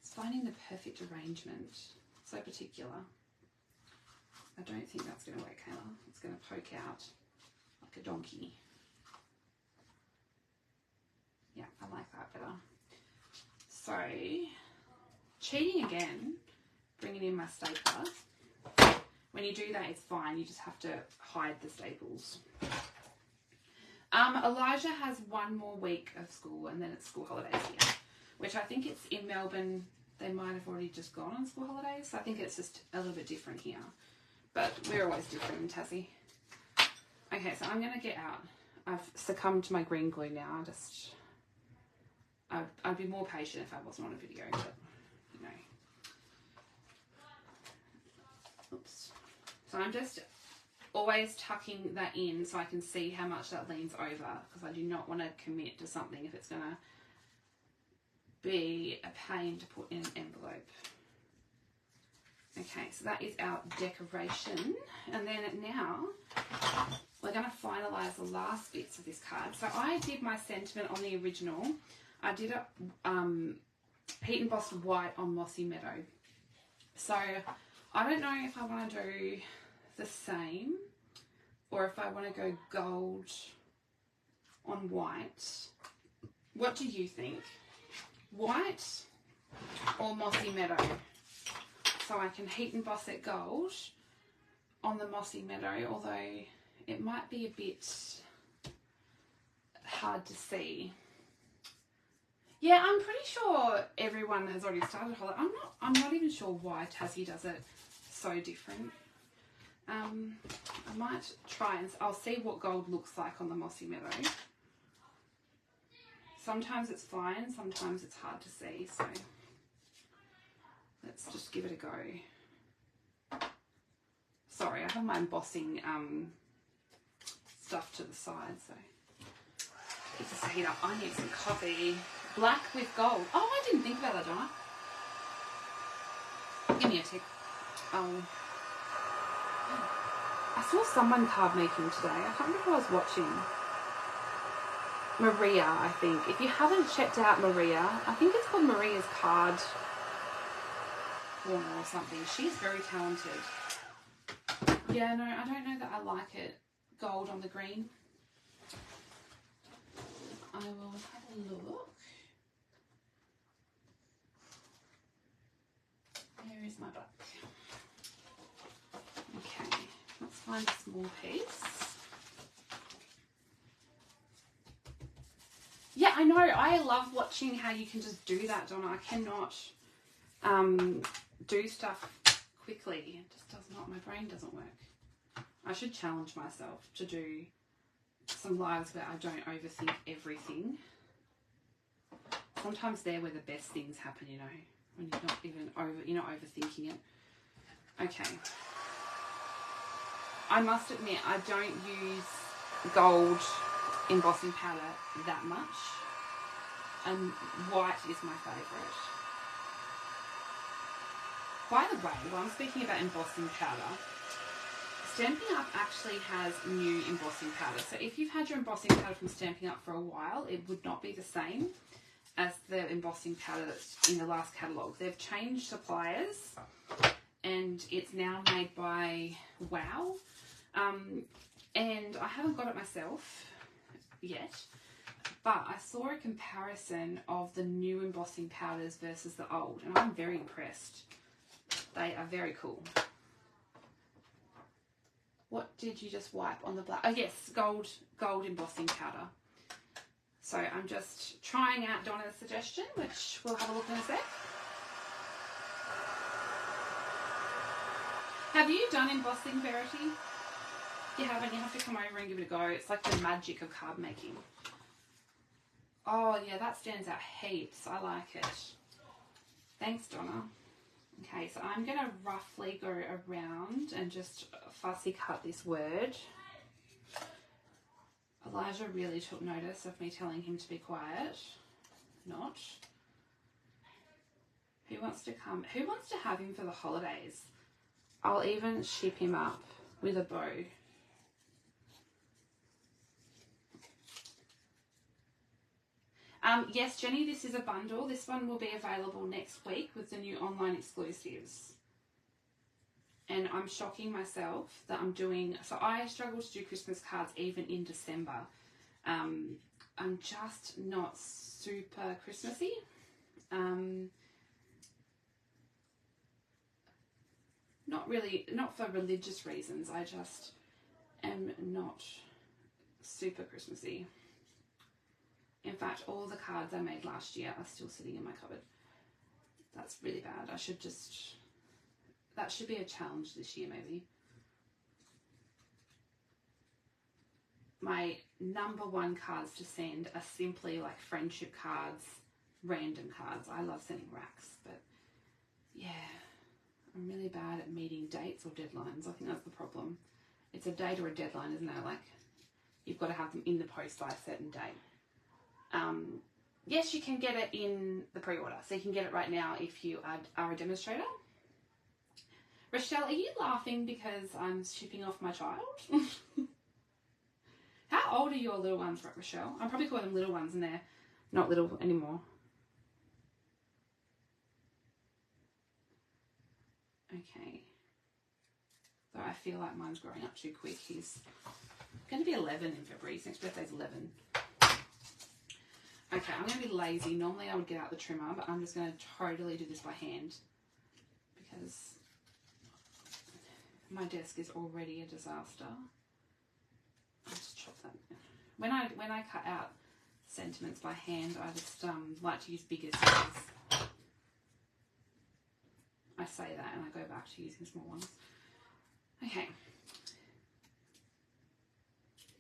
Speaker 1: It's finding the perfect arrangement. So particular. I don't think that's going to work, Kayla. It's going to poke out like a donkey. Yeah, I like that better. So, cheating again, bringing in my stapler. When you do that, it's fine. You just have to hide the staples. Elijah has one more week of school and then it's school holidays here, which I think it's in Melbourne. They might have already just gone on school holidays. So I think it's just a little bit different here. But we're always different in Tassie. Okay, so I'm going to get out. I've succumbed to my green glue now. I'd be more patient if I wasn't on a video, but, you know. Oops. So I'm just always tucking that in so I can see how much that leans over, because I do not want to commit to something if it's going to be a pain to put in an envelope. Okay, so that is our decoration, and then now we're going to finalise the last bits of this card. So I did my sentiment on the original. I did a heat embossed white on Mossy Meadow. So I don't know if I want to do the same or if I want to go gold on white. What do you think? White or Mossy Meadow? So I can heat emboss it gold on the Mossy Meadow, although it might be a bit hard to see. Yeah, I'm pretty sure everyone has already started holiday. I'm not even sure why Tassie does it so different. I might try and I'll see what gold looks like on the Mossy Meadow. Sometimes it's fine, sometimes it's hard to see, so let's just give it a go. Sorry, I have my embossing stuff to the side, so keep this heat up. I need some coffee. Black with gold. Oh, I didn't think about that, Donna. Give me a tip. I saw someone card making today. I can't remember who I was watching. Maria, I think. If you haven't checked out Maria, I think it's called Maria's Card Corner or something. She's very talented. Yeah, no, I don't know that I like it. Gold on the green. I will have a look. Where is my book? Okay, let's find a small piece. Yeah, I know. I love watching how you can just do that, Donna. I cannot do stuff quickly. It just does not. My brain doesn't work. I should challenge myself to do some lives where I don't overthink everything. Sometimes they're where the best things happen, you know, when you're not overthinking it. Okay. I must admit, I don't use gold embossing powder that much, and white is my favourite. By the way, while I'm speaking about embossing powder, Stampin' Up actually has new embossing powder. So if you've had your embossing powder from Stampin' Up for a while, it would not be the same as the embossing powder that's in the last catalogue. They've changed suppliers and it's now made by Wow. And I haven't got it myself yet, but I saw a comparison of the new embossing powders versus the old, and I'm very impressed. They are very cool. What did you just wipe on the black? Oh yes, gold embossing powder. So I'm just trying out Donna's suggestion, which we'll have a look in a sec. Have you done embossing, Verity? If you haven't, you have to come over and give it a go. It's like the magic of card making. Oh yeah, that stands out heaps. I like it. Thanks, Donna. Okay, so I'm going to roughly go around and just fussy cut this word. Elijah really took notice of me telling him to be quiet. Not. Who wants to come? Who wants to have him for the holidays? I'll even ship him up with a bow. Yes, Jenny, this is a bundle. This one will be available next week with the new online exclusives. And I'm shocking myself that I'm doing... So I struggle to do Christmas cards even in December. I'm just not super Christmassy. Not really, not for religious reasons. I just am not super Christmassy. In fact, all the cards I made last year are still sitting in my cupboard. That's really bad. I should just, that should be a challenge this year maybe. My #1 cards to send are simply like friendship cards, random cards. I love sending racks, but yeah, I'm really bad at meeting dates or deadlines. I think that's the problem. It's a date or a deadline, isn't it? Like, you've got to have them in the post by a certain date. Yes, you can get it in the pre-order. So you can get it right now if you are a demonstrator. Rochelle, are you laughing because I'm shipping off my child? How old are your little ones, Rochelle? I'm probably calling them little ones and they're not little anymore. Okay. So I feel like mine's growing up too quick. He's going to be 11 in February. His next birthday's 11. Okay, I'm going to be lazy. Normally I would get out the trimmer, but I'm just going to totally do this by hand because my desk is already a disaster. I'll just chop that. When I cut out sentiments by hand, I just like to use bigger scissors. I say that and I go back to using small ones. Okay.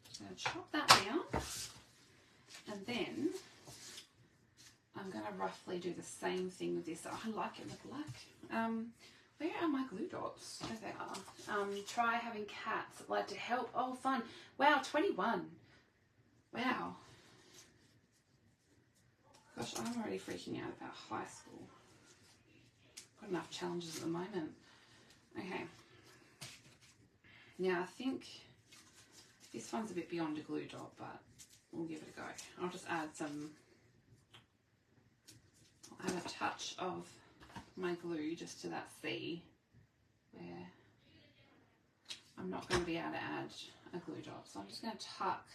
Speaker 1: Just going to chop that down. And then I'm going to roughly do the same thing with this. Oh, I like it in the black. Where are my glue dots? There they are. Try having cats that like to help. Oh, fun. Wow, 21. Wow. Gosh, I'm already freaking out about high school. Got enough challenges at the moment. Okay. Now, I think this one's a bit beyond a glue dot, but we'll give it a go. I'll just add some, I'll add a touch of my glue just to that C where I'm not going to be able to add a glue dot. So I'm just going to tuck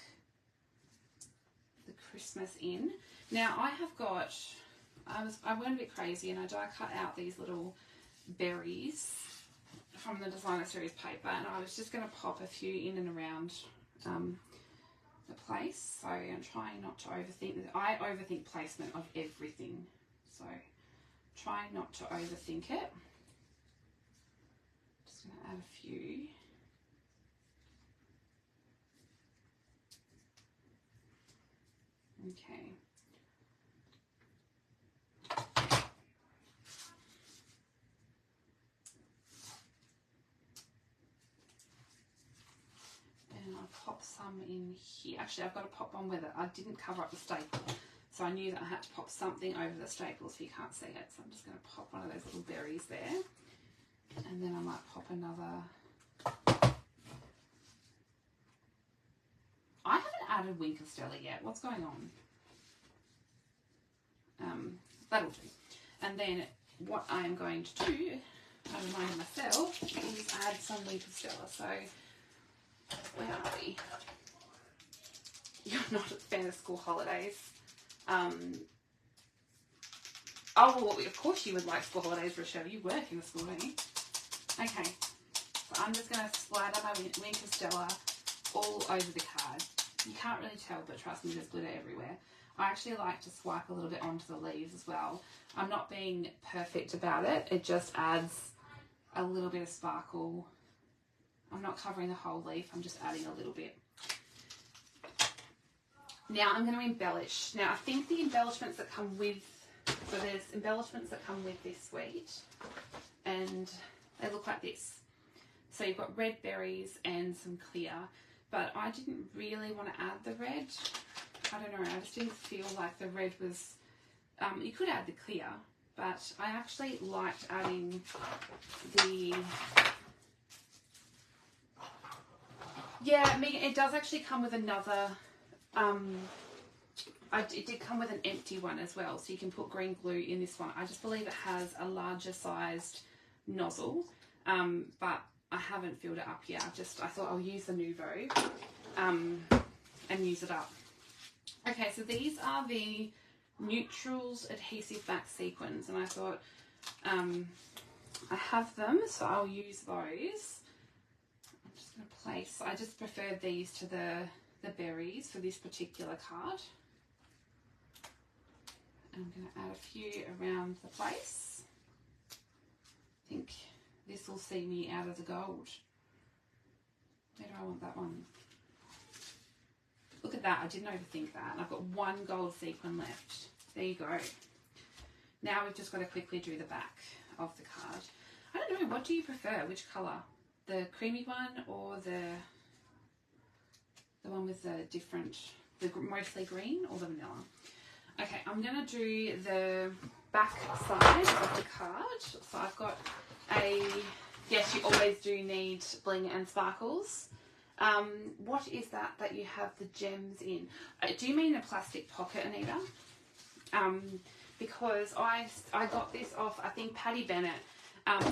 Speaker 1: the Christmas in. Now I have got, I went a bit crazy and I die cut out these little berries from the designer series paper, and I was just going to pop a few in and around the place. So I'm trying not to overthink this. I overthink placement of everything, so try not to overthink it. Just going to add a few. Okay. And I'll pop some in here. Actually, I've got to pop one with it. I didn't cover up the staple, so I knew that I had to pop something over the staple so you can't see it. So I'm just going to pop one of those little berries there. And then I might pop another. I haven't added Wink of Stella yet. What's going on? That'll do. And then what I am going to do, I reminded myself, is add some Wink of Stella. So where are we? You're not a fan of school holidays. Oh, well, of course you would like school holidays, Rochelle. You work in the school, don't you? Okay. So I'm just going to splatter my Wink of Stella all over the card. You can't really tell, but trust me, there's glitter everywhere. I actually like to swipe a little bit onto the leaves as well. I'm not being perfect about it. It just adds a little bit of sparkle. I'm not covering the whole leaf. I'm just adding a little bit. Now I'm going to embellish. Now I think the embellishments that come with, so there's embellishments that come with this suite, and they look like this. So you've got red berries and some clear, but I didn't really want to add the red. I don't know, I just didn't feel like the red was, you could add the clear, but I actually liked adding the, yeah, I mean, it does actually come with another, it did come with an empty one as well, so you can put green glue in this one. I just believe it has a larger sized nozzle, but I haven't filled it up yet. I thought I'll use the Nouveau and use it up. Okay, so these are the Neutrals Adhesive Back Sequins, and I thought I have them, so I'll use those. I'm just going to place, I just prefer these to the the berries for this particular card. I'm going to add a few around the place. I think this will see me out of the gold. Where do I want that one? Look at that, I didn't overthink that. I've got one gold sequin left. There you go. Now we've just got to quickly do the back of the card. I don't know, what do you prefer? Which colour? The creamy one or the one with the different, the mostly green or the vanilla? Okay, I'm going to do the back side of the card. So I've got a, yes, you always do need bling and sparkles. What is that you have the gems in? Do you mean a plastic pocket, Anita? Because I got this off, I think, Patty Bennett.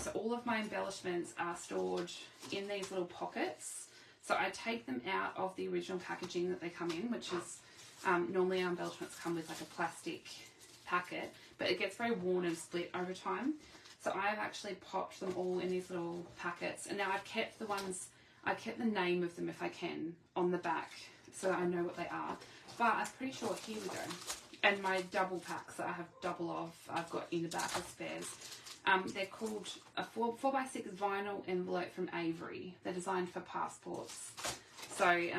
Speaker 1: So all of my embellishments are stored in these little pockets. So I take them out of the original packaging that they come in, which is normally our embellishments come with like a plastic packet, but it gets very worn and split over time. So I've actually popped them all in these little packets, and now I've kept the ones, I kept the name of them if I can on the back so that I know what they are. But I'm pretty sure, here we go. And my double packs that I have double of, I've got in the back as spares. They're called a 4x6 vinyl envelope from Avery. They're designed for passports. So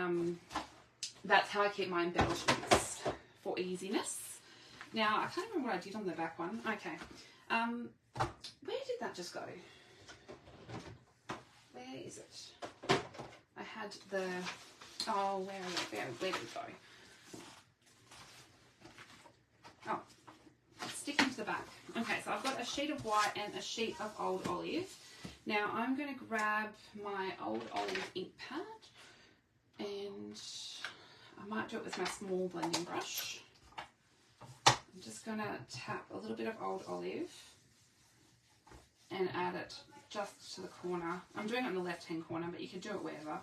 Speaker 1: that's how I keep my embellishments for easiness. Now, I can't remember what I did on the back one. Okay. Where did that just go? Where is it? I had the, oh, where did it go? Oh, sticking to the back. Okay, so I've got a sheet of white and a sheet of Old Olive. Now I'm going to grab my Old Olive ink pad, and I might do it with my small blending brush. I'm just going to tap a little bit of Old Olive and add it just to the corner. I'm doing it on the left hand corner, but you can do it wherever,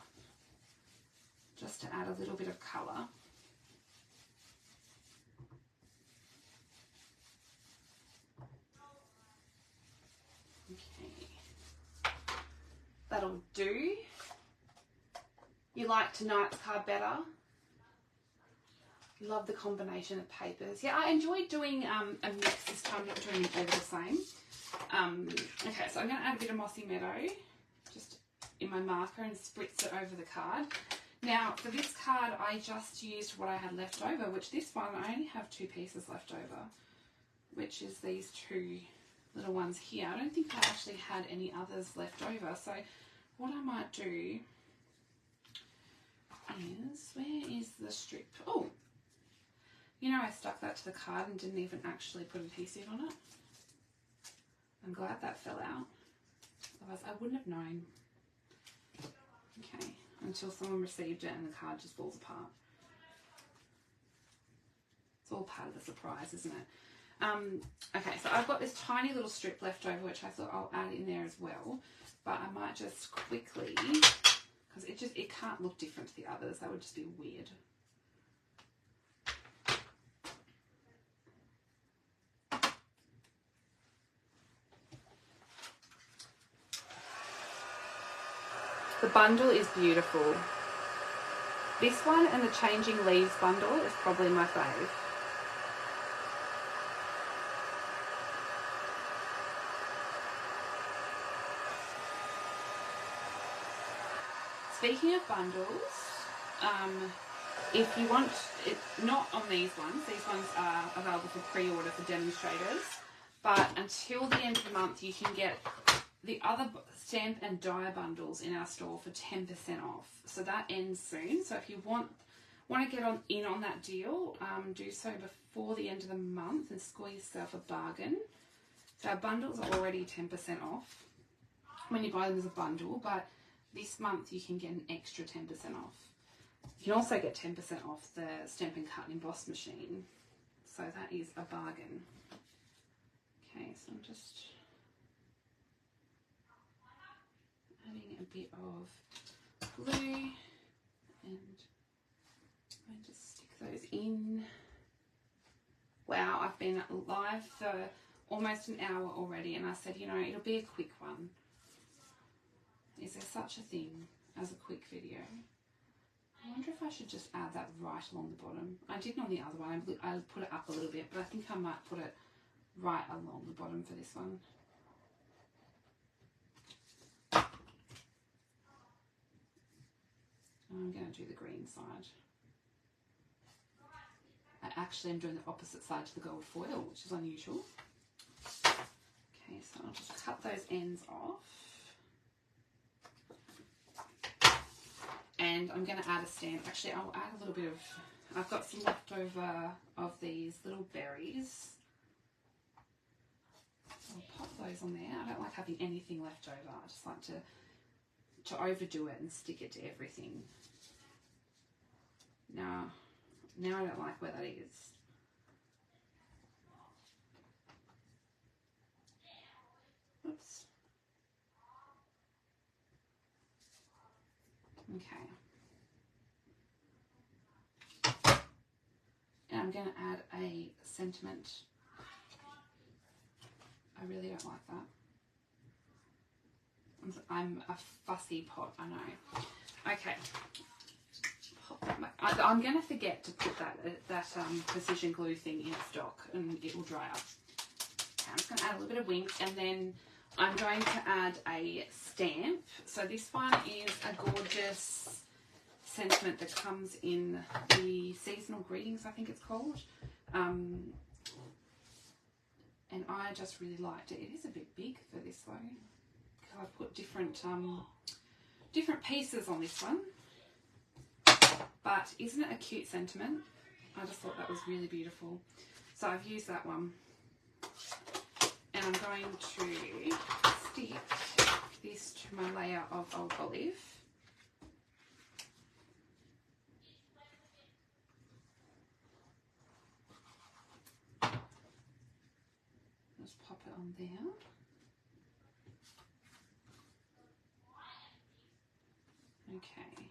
Speaker 1: just to add a little bit of colour. Okay, that'll do. You like tonight's card better? You love the combination of papers. Yeah, I enjoyed doing a mix this time, not doing it over the same. Okay, so I'm going to add a bit of Mossy Meadow just in my marker and spritz it over the card. Now, for this card, I just used what I had left over, which this one, I only have 2 pieces left over, which is these 2 little ones here. I don't think I actually had any others left over. So what I might do is, where is the strip? Oh, you know, I stuck that to the card and didn't even actually put adhesive on it. I'm glad that fell out. Otherwise, I wouldn't have known. Okay, until someone received it and the card just falls apart. It's all part of the surprise, isn't it? Okay, so I've got this tiny little strip left over, which I thought I'll add in there as well. But I might just quickly, because it can't look different to the others. That would just be weird. The bundle is beautiful. This one and the Changing Leaves bundle is probably my fave. Speaking of bundles, if you want it, not on these ones are available for pre-order for demonstrators, but until the end of the month you can get the other stamp and die bundles in our store for 10% off. So that ends soon. So if you want to get in on that deal, do so before the end of the month and score yourself a bargain. So our bundles are already 10% off when you buy them as a bundle, but this month you can get an extra 10% off. You can also get 10% off the Stampin' Cut and Emboss machine. So that is a bargain. Okay, so I'm just adding a bit of glue and I just stick those in. Wow, I've been live for almost an hour already, and I said, you know, it'll be a quick one. Is there such a thing as a quick video? I wonder if I should just add that right along the bottom. I didn't on the other one. I put it up a little bit, but I think I might put it right along the bottom for this one. I'm going to do the green side. I actually am doing the opposite side to the gold foil, which is unusual. Okay, so I'll just cut those ends off. And I'm going to add a stamp. Actually, I'll add a little bit of, I've got some leftover of these little berries. I'll pop those on there. I don't like having anything left over. I just like to overdo it and stick it to everything. Now I don't like where that is. Oops. Okay. And I'm going to add a sentiment. I really don't like that. I'm a fussy pot, I know. Okay. Pop that back. I'm going to forget to put that precision glue thing in stock and it will dry up. Okay, I'm just going to add a little bit of wink and then I'm going to add a stamp. So this one is a gorgeous sentiment that comes in the Seasonal Greetings, I think it's called. And I just really liked it. It is a bit big for this though. I've put different pieces on this one, but isn't it a cute sentiment? I just thought that was really beautiful. So I've used that one, and I'm going to stick this to my layer of old olive. Just pop it on there. Okay.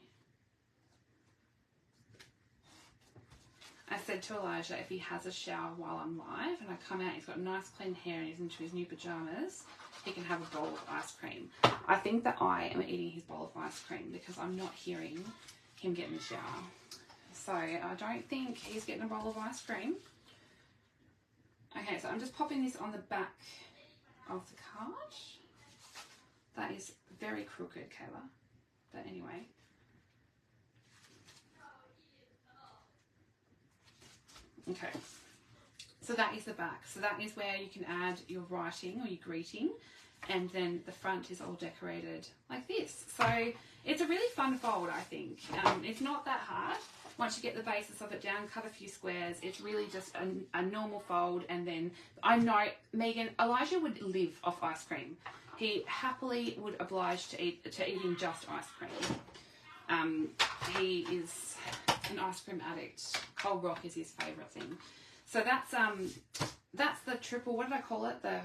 Speaker 1: I said to Elijah if he has a shower while I'm live and I come out, he's got nice clean hair and he's into his new pajamas, he can have a bowl of ice cream. I think that I am eating his bowl of ice cream because I'm not hearing him get in the shower. So I don't think he's getting a bowl of ice cream. Okay, so I'm just popping this on the back of the card. That is very crooked, Kayla. But anyway, okay, so that is the back. So that is where you can add your writing or your greeting, and then the front is all decorated like this. So it's a really fun fold, I think. It's not that hard. Once you get the basis of it down, cut a few squares. It's really just a normal fold, and then I know Elijah would live off ice cream. He happily would oblige to eating just ice cream. He is an ice cream addict. Cold Rock is his favourite thing. So that's the triple, what did I call it? The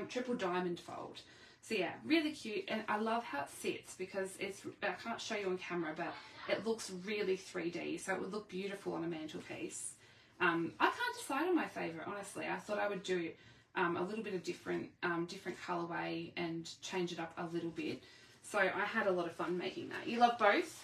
Speaker 1: triple diamond fold. So yeah, really cute, and I love how it sits because I can't show you on camera, but it looks really 3D, so it would look beautiful on a mantelpiece. I can't decide on my favourite, honestly. I thought I would do a little bit of different colourway and change it up a little bit. So I had a lot of fun making that. You love both?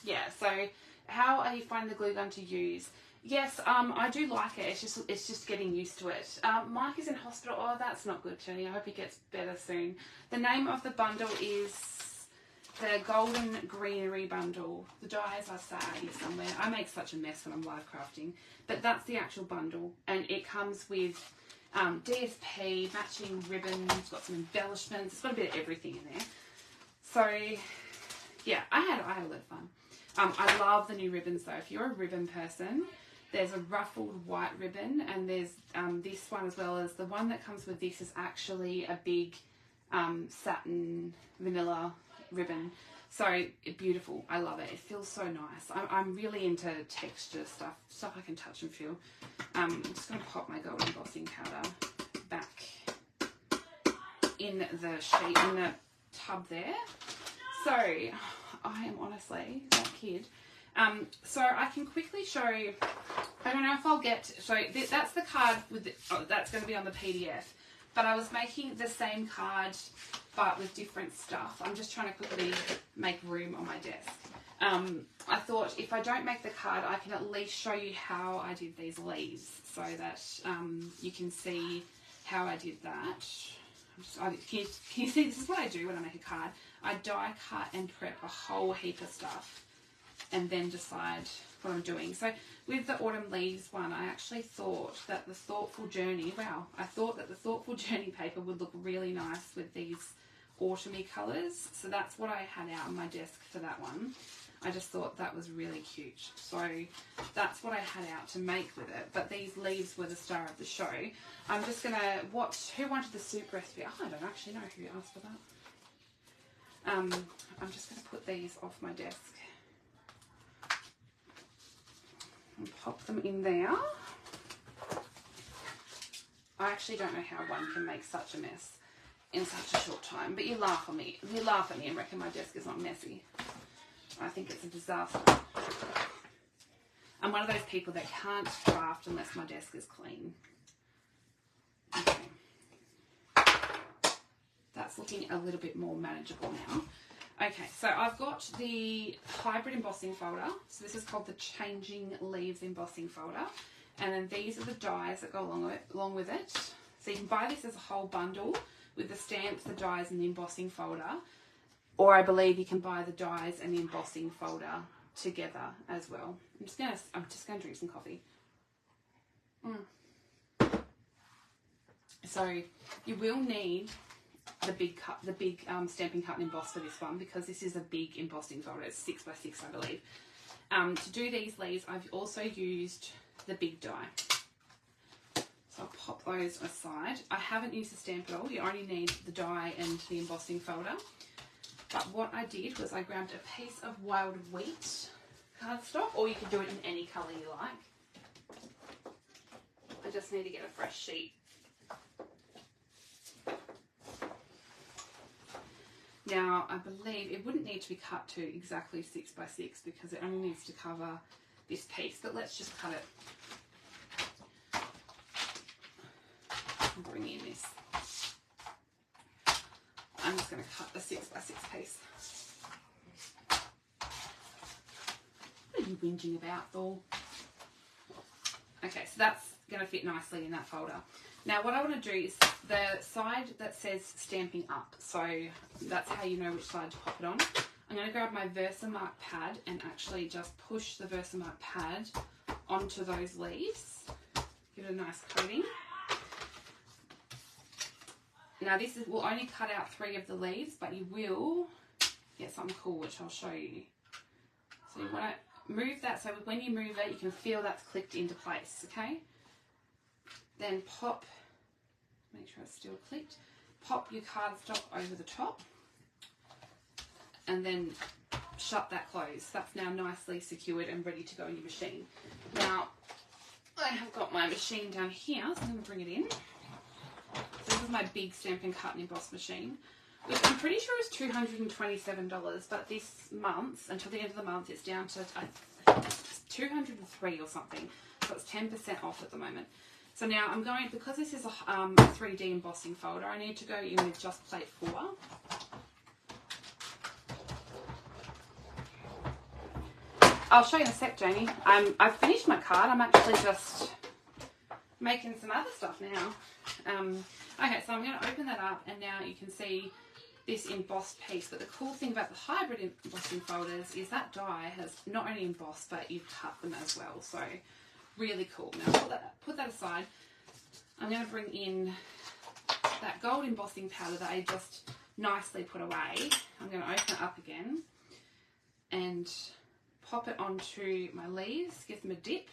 Speaker 1: Yeah, so how are you finding the glue gun to use? Yes, I do like it. It's just getting used to it. Mike is in hospital. Oh, that's not good, Tony. I hope he gets better soon. The name of the bundle is the Golden Greenery bundle. The dies are sad here somewhere. I make such a mess when I'm live crafting. But that's the actual bundle. And it comes with DSP, matching ribbons, it's got some embellishments, it's got a bit of everything in there. So yeah, I had a lot of fun. I love the new ribbons though. If you're a ribbon person, there's a ruffled white ribbon, and there's this one as well. As the one that comes with this is actually a big satin vanilla ribbon. So beautiful. I love it. It feels so nice. I'm really into texture stuff I can touch and feel. I'm just going to pop my gold embossing powder back in the sheet, in the tub there. So I am honestly that kid. So I can quickly show you, I don't know if I'll get, so that's the card with that's going to be on the PDF, but I was making the same card but with different stuff. I'm just trying to quickly make room on my desk. I thought if I don't make the card, I can at least show you how I did these leaves so that you can see how I did that. Can you see, this is what I do when I make a card. I die cut and prep a whole heap of stuff and then decide what I'm doing. So with the autumn leaves one, I actually thought that the Thoughtful Journey, I thought that the Thoughtful Journey paper would look really nice with these autumny colours. So that's what I had out on my desk for that one. I just thought that was really cute. So that's what I had out to make with it. But these leaves were the star of the show. I'm just going to watch, who wanted the soup recipe? Oh, I don't actually know who asked for that. I'm just going to put these off my desk and pop them in there. I actually don't know how one can make such a mess in such a short time, but you laugh at me. You laugh at me and reckon my desk is not messy. I think it's a disaster. I'm one of those people that can't craft unless my desk is clean. Okay. That's looking a little bit more manageable now. Okay, so I've got the hybrid embossing folder. So this is called the Changing Leaves embossing folder. And then these are the dies that go along with it. So you can buy this as a whole bundle with the stamps, the dies and the embossing folder. Or I believe you can buy the dies and the embossing folder together as well. I'm just gonna drink some coffee. So you will need the big Stampin' Cut and Emboss for this one because this is a big embossing folder. It's 6x6, I believe. To do these leaves, I've also used the big die. So I'll pop those aside. I haven't used the stamp at all. You only need the die and the embossing folder. But what I did was I grabbed a piece of wild wheat cardstock, or you can do it in any colour you like. I just need to get a fresh sheet. Now, I believe it wouldn't need to be cut to exactly 6x6 because it only needs to cover this piece, but let's just cut it. And bring in this. I'm just going to cut the 6x6 piece. What are you whinging about, Thor? Okay, so that's going to fit nicely in that folder. Now what I want to do is the side that says Stamping Up, so that's how you know which side to pop it on. I'm going to grab my Versamark pad and actually just push the Versamark pad onto those leaves. Give it a nice coating. Now this will only cut out 3 of the leaves, but you will get something cool which I'll show you. So you want to move that so when you move it you can feel that's clicked into place, okay? Then pop, make sure it's still clicked, pop your cardstock over the top and then shut that close. That's now nicely secured and ready to go in your machine. Now I have got my machine down here, so I'm going to bring it in. So this is my big Stampin' Cut and Emboss machine, which I'm pretty sure is $227, but this month, until the end of the month, it's down to $203 or something, so it's 10% off at the moment. So now I'm going, because this is a 3D embossing folder, I need to go in with just plate 4. I'll show you in a sec, Janie. I've finished my card. I'm actually just making some other stuff now. Okay, so I'm going to open that up and now you can see this embossed piece. But the cool thing about the hybrid embossing folders is that die has not only embossed, but you've cut them as well. So really cool. Now put that aside. I'm going to bring in that gold embossing powder that I just nicely put away. I'm going to open it up again and pop it onto my leaves, give them a dip.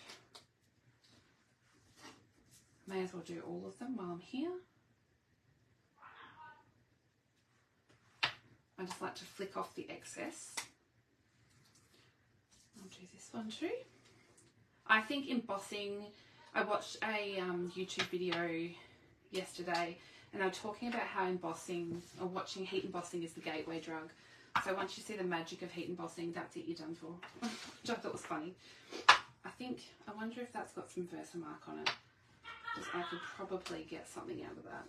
Speaker 1: May as well do all of them while I'm here. I just like to flick off the excess. I'll do this one too. I think embossing, I watched a YouTube video yesterday and they were talking about how embossing, or watching heat embossing is the gateway drug. So once you see the magic of heat embossing, that's it, you're done for. Which I thought was funny. I wonder if that's got some Versamark on it. Because I could probably get something out of that.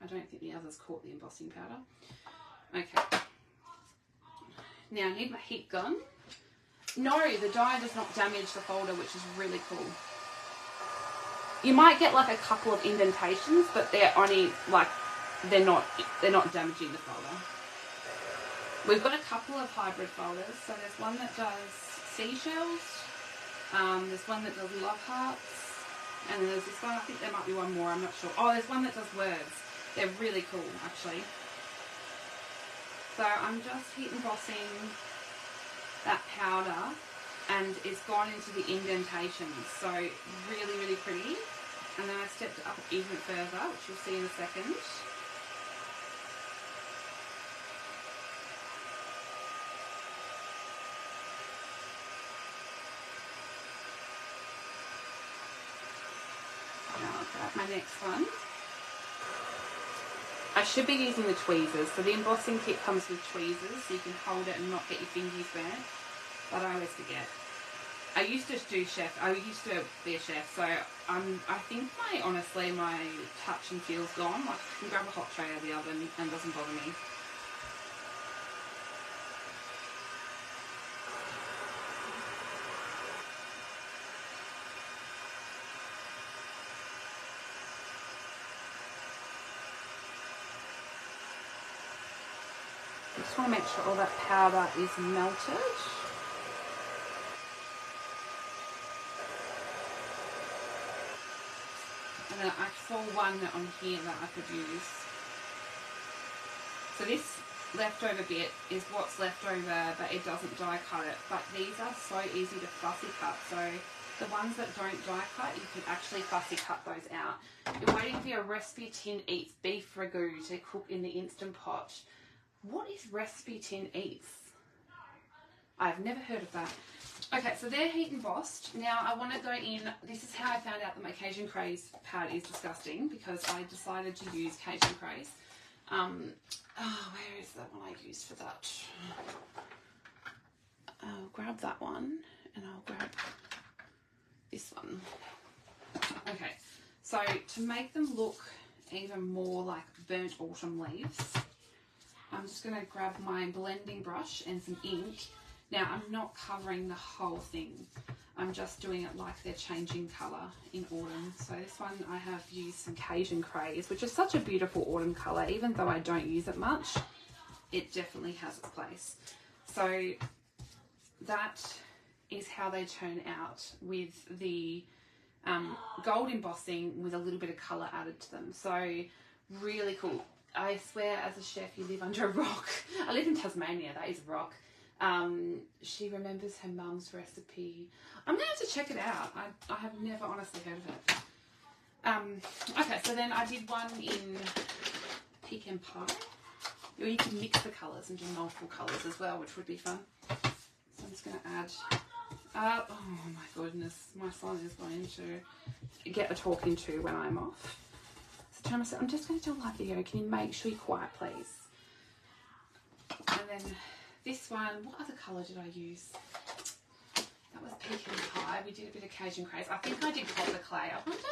Speaker 1: I don't think the others caught the embossing powder. Okay. Now I need my heat gun. No, the dye does not damage the folder, which is really cool. You might get like a couple of indentations, but they're only like, they're not damaging the folder. We've got a couple of hybrid folders. So there's one that does seashells, there's one that does love hearts, and there's this one, I think there might be one more, I'm not sure. Oh, there's one that does words. They're really cool, actually. So I'm just heat embossing that powder, and it's gone into the indentations. So really, really pretty. And then I stepped it up even further, which you'll see in a second. Now I'll grab my next one. I should be using the tweezers. So the embossing kit comes with tweezers, so you can hold it and not get your fingers burnt. But I always forget. I used to be a chef, so I think honestly my touch and feel's gone. Like I can grab a hot tray out of the oven and it doesn't bother me. I just want to make sure all that powder is melted. And then I saw one on here that I could use. So this leftover bit is what's left over, but it doesn't die cut it. But these are so easy to fussy cut. So the ones that don't die cut, you can actually fussy cut those out. You're waiting for your recipe tin eats beef ragu to cook in the Instant Pot. What is recipe tin eats? I've never heard of that. Okay, so they're heat embossed. Now I want to go in, this is how I found out that my Cajun Craze pad is disgusting, because I decided to use Cajun Craze. Where is that one I used for that? I'll grab that one and I'll grab this one. Okay, so to make them look even more like burnt autumn leaves, I'm just going to grab my blending brush and some ink. Now, I'm not covering the whole thing. I'm just doing it like they're changing colour in autumn. So this one I have used some Cajun Craze, which is such a beautiful autumn colour. Even though I don't use it much, it definitely has its place. So that is how they turn out with the gold embossing with a little bit of colour added to them. So really cool. I swear, as a chef, you live under a rock. I live in Tasmania, that is a rock. She remembers her mum's recipe. I'm going to have to check it out. I have never honestly heard of it. Okay, so then I did one in pecan pie. Or you can mix the colours and do multiple colours as well, which would be fun. So I'm just going to add... oh my goodness, my son is going to get a talking to when I'm off. So Thomas said, I'm just going to do a live video. Can you make sure you're quiet, please? And then this one, what other colour did I use? That was pecan pie. We did a bit of Cajun Craze. I think I did copper clay. I wonder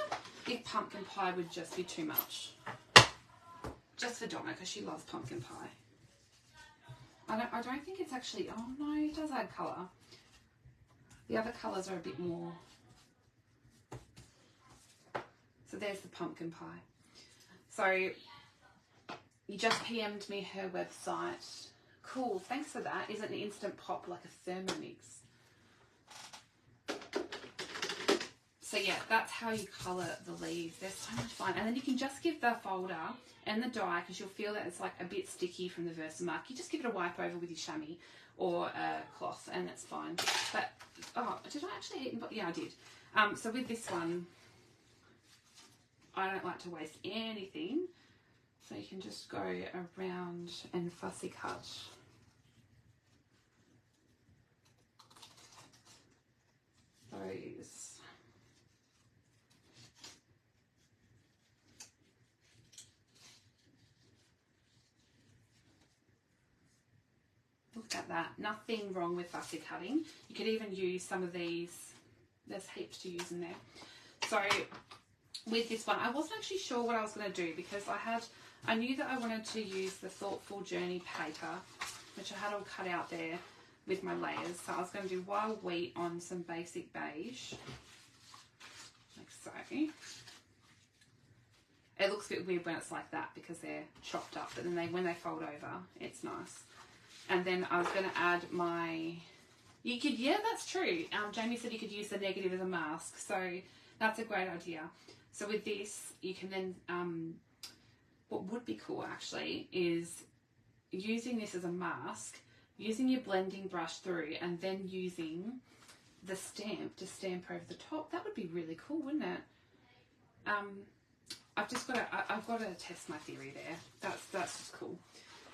Speaker 1: if pumpkin pie would just be too much. Just for Donna, because she loves pumpkin pie. I don't think it's actually... Oh no, it does add colour. The other colours are a bit more... So there's the pumpkin pie. So you just PM'd me her website. Cool, thanks for that. Is it an Instant Pop like a Thermomix? So yeah, that's how you colour the leaves. They're so much fun. And then you can just give the folder and the dye, because you'll feel that it's like a bit sticky from the Versamark. You just give it a wipe over with your chamois or a cloth and that's fine. But, oh, did I actually heat and... Yeah, I did. So with this one, I don't like to waste anything. So you can just go around and fussy cut. Those. Look at that. Nothing wrong with fussy cutting. You could even use some of these. There's heaps to use in there. So with this one, I wasn't actually sure what I was going to do, because I knew that I wanted to use the Thoughtful Journey paper, which I had all cut out there. with my layers. So I was going to do wild wheat on some basic beige, like so. It looks a bit weird when it's like that because they're chopped up, but then when they fold over, it's nice. And then I was going to add my, you could, yeah, that's true. Jamie said you could use the negative as a mask, so that's a great idea. So with this, you can then, what would be cool actually is using this as a mask, using your blending brush through, and then using the stamp to stamp over the top. That would be really cool, wouldn't it? I've got to test my theory there. That's just cool.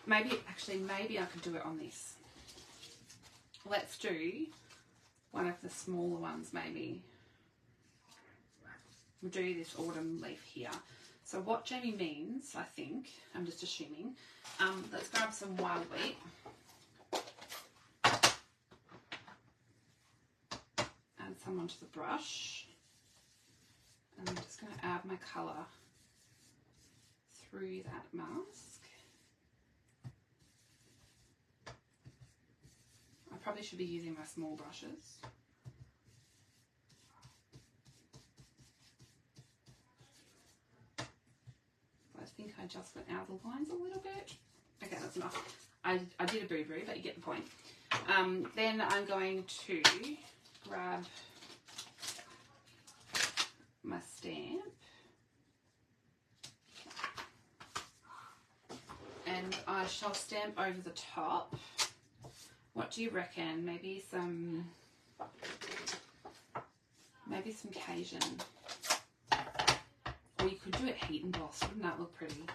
Speaker 1: Maybe I could do it on this. Let's do one of the smaller ones maybe. We'll do this autumn leaf here. So what Jamie means, I think, I'm just assuming, let's grab some wild wheat. Add some onto the brush. And I'm just going to add my colour through that mask. I probably should be using my small brushes. I think I just went out the lines a little bit. Okay, that's enough. I did a boo-boo, but you get the point. Then I'm going to grab my stamp. And I shall stamp over the top. What do you reckon? Maybe some Cajun. Or you could do it heat embossed. Wouldn't that look pretty?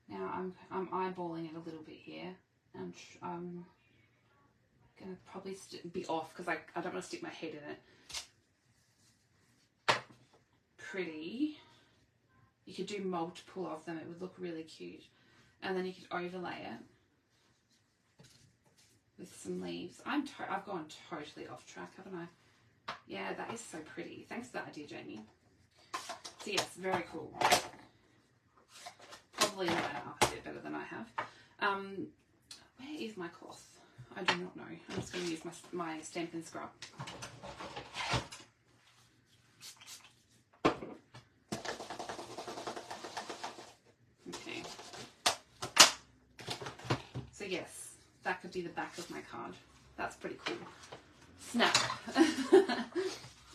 Speaker 1: Now I'm eyeballing it a little bit here. And I'm gonna probably be off because I don't want to stick my head in it. Pretty. You could do multiple of them. It would look really cute. And then you could overlay it with some leaves. I've gone totally off track, haven't I? Yeah, that is so pretty. Thanks for that idea, Jamie. So yes, very cool. Probably line it up a bit better than I have. Where is my cloth? I do not know. I'm just going to use my Stampin' scrub. Okay. So yes, that could be the back of my card. That's pretty cool. Snap.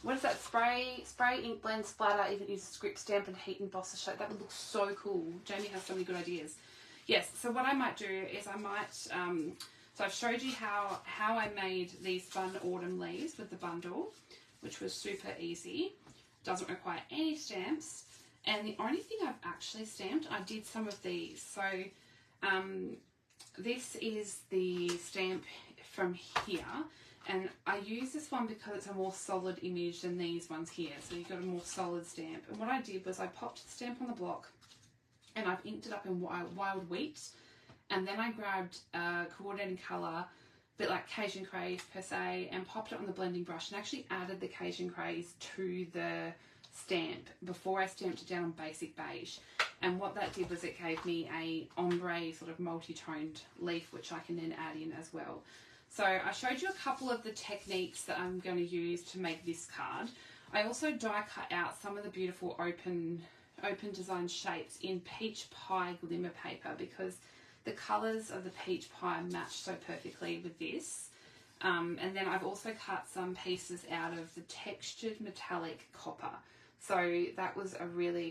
Speaker 1: What is that? Spray, ink blend, splatter, even use a script stamp and heat emboss the shape. That would look so cool. Jamie has so many good ideas. Yes, so what I might do is I might, so I've showed you how I made these fun autumn leaves with the bundle, which was super easy. Doesn't require any stamps. And the only thing I've actually stamped, I did some of these. So this is the stamp from here. And I use this one because it's a more solid image than these ones here. So you've got a more solid stamp. And what I did was I popped the stamp on the block and I've inked it up in wild wheat. And then I grabbed a coordinating colour, a bit like Cajun Craze per se, and popped it on the blending brush and actually added the Cajun Craze to the stamp before I stamped it down on basic beige. And what that did was it gave me a ombre sort of multi-toned leaf, which I can then add in as well. So I showed you a couple of the techniques that I'm going to use to make this card. I also die cut out some of the beautiful open design shapes in peach pie glimmer paper because the colours of the peach pie match so perfectly with this. And then I've also cut some pieces out of the textured metallic copper. So that was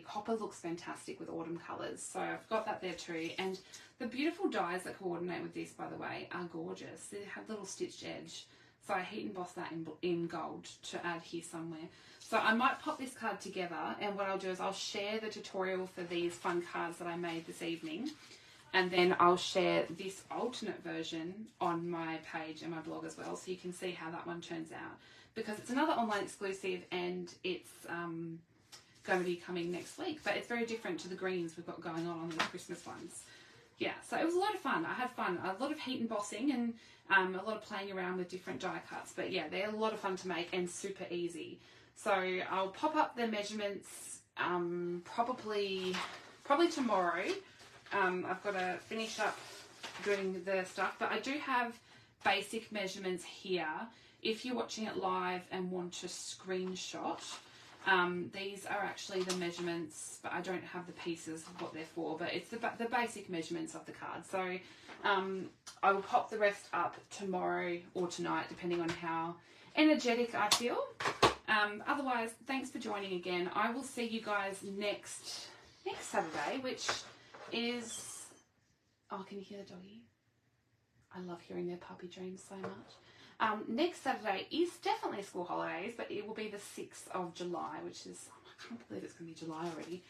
Speaker 1: copper looks fantastic with autumn colours. So I've got that there too. And the beautiful dies that coordinate with this, by the way, are gorgeous. They have little stitched edge. So I heat emboss that in gold to add here somewhere. So I might pop this card together, and what I'll do is I'll share the tutorial for these fun cards that I made this evening. And then I'll share this alternate version on my page and my blog as well, so you can see how that one turns out. Because it's another online exclusive and it's going to be coming next week. But it's very different to the greens we've got going on these Christmas ones. Yeah, so it was a lot of fun. I had fun. A lot of heat embossing and a lot of playing around with different die cuts. But yeah, they're a lot of fun to make and super easy. So I'll pop up the measurements probably tomorrow. I've got to finish up doing the stuff. But I do have basic measurements here. If you're watching it live and want to screenshot, these are actually the measurements, but I don't have the pieces of what they're for, but it's the basic measurements of the card. So I will pop the rest up tomorrow or tonight, depending on how energetic I feel. Otherwise, thanks for joining again. I will see you guys next Saturday, which is... Oh, can you hear the doggy? I love hearing their puppy dreams so much. Next Saturday is definitely school holidays, but it will be the 6th of July, which is... I can't believe it's going to be July already.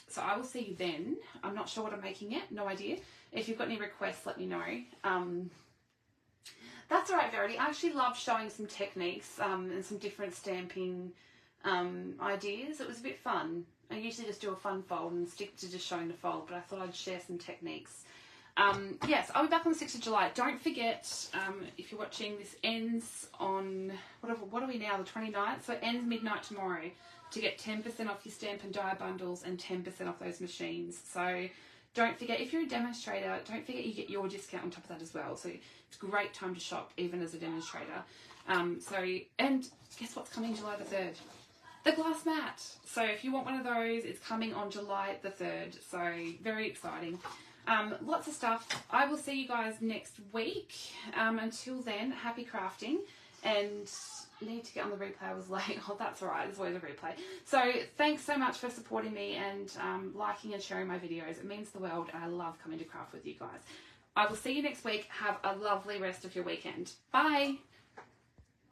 Speaker 1: So I will see you then. I'm not sure what I'm making yet. No idea. If you've got any requests, let me know. That's all right, Verity. I actually love showing some techniques and some different stamping ideas. It was a bit fun. I usually just do a fun fold and stick to just showing the fold, but I thought I'd share some techniques. Yes, I'll be back on the 6th of July. Don't forget, if you're watching, this ends on, what are we now, the 29th? So it ends midnight tomorrow to get 10% off your Stampin' Die bundles and 10% off those machines. So don't forget, if you're a demonstrator, don't forget you get your discount on top of that as well. So it's a great time to shop, even as a demonstrator. And guess what's coming July the 3rd? The glass mat. So if you want one of those, it's coming on July the 3rd. So very exciting. Lots of stuff. I will see you guys next week. Until then, happy crafting. And need to get on the replay. I was late. Oh, that's all right. There's always a replay. So thanks so much for supporting me and liking and sharing my videos. It means the world, and I love coming to craft with you guys. I will see you next week. Have a lovely rest of your weekend. Bye.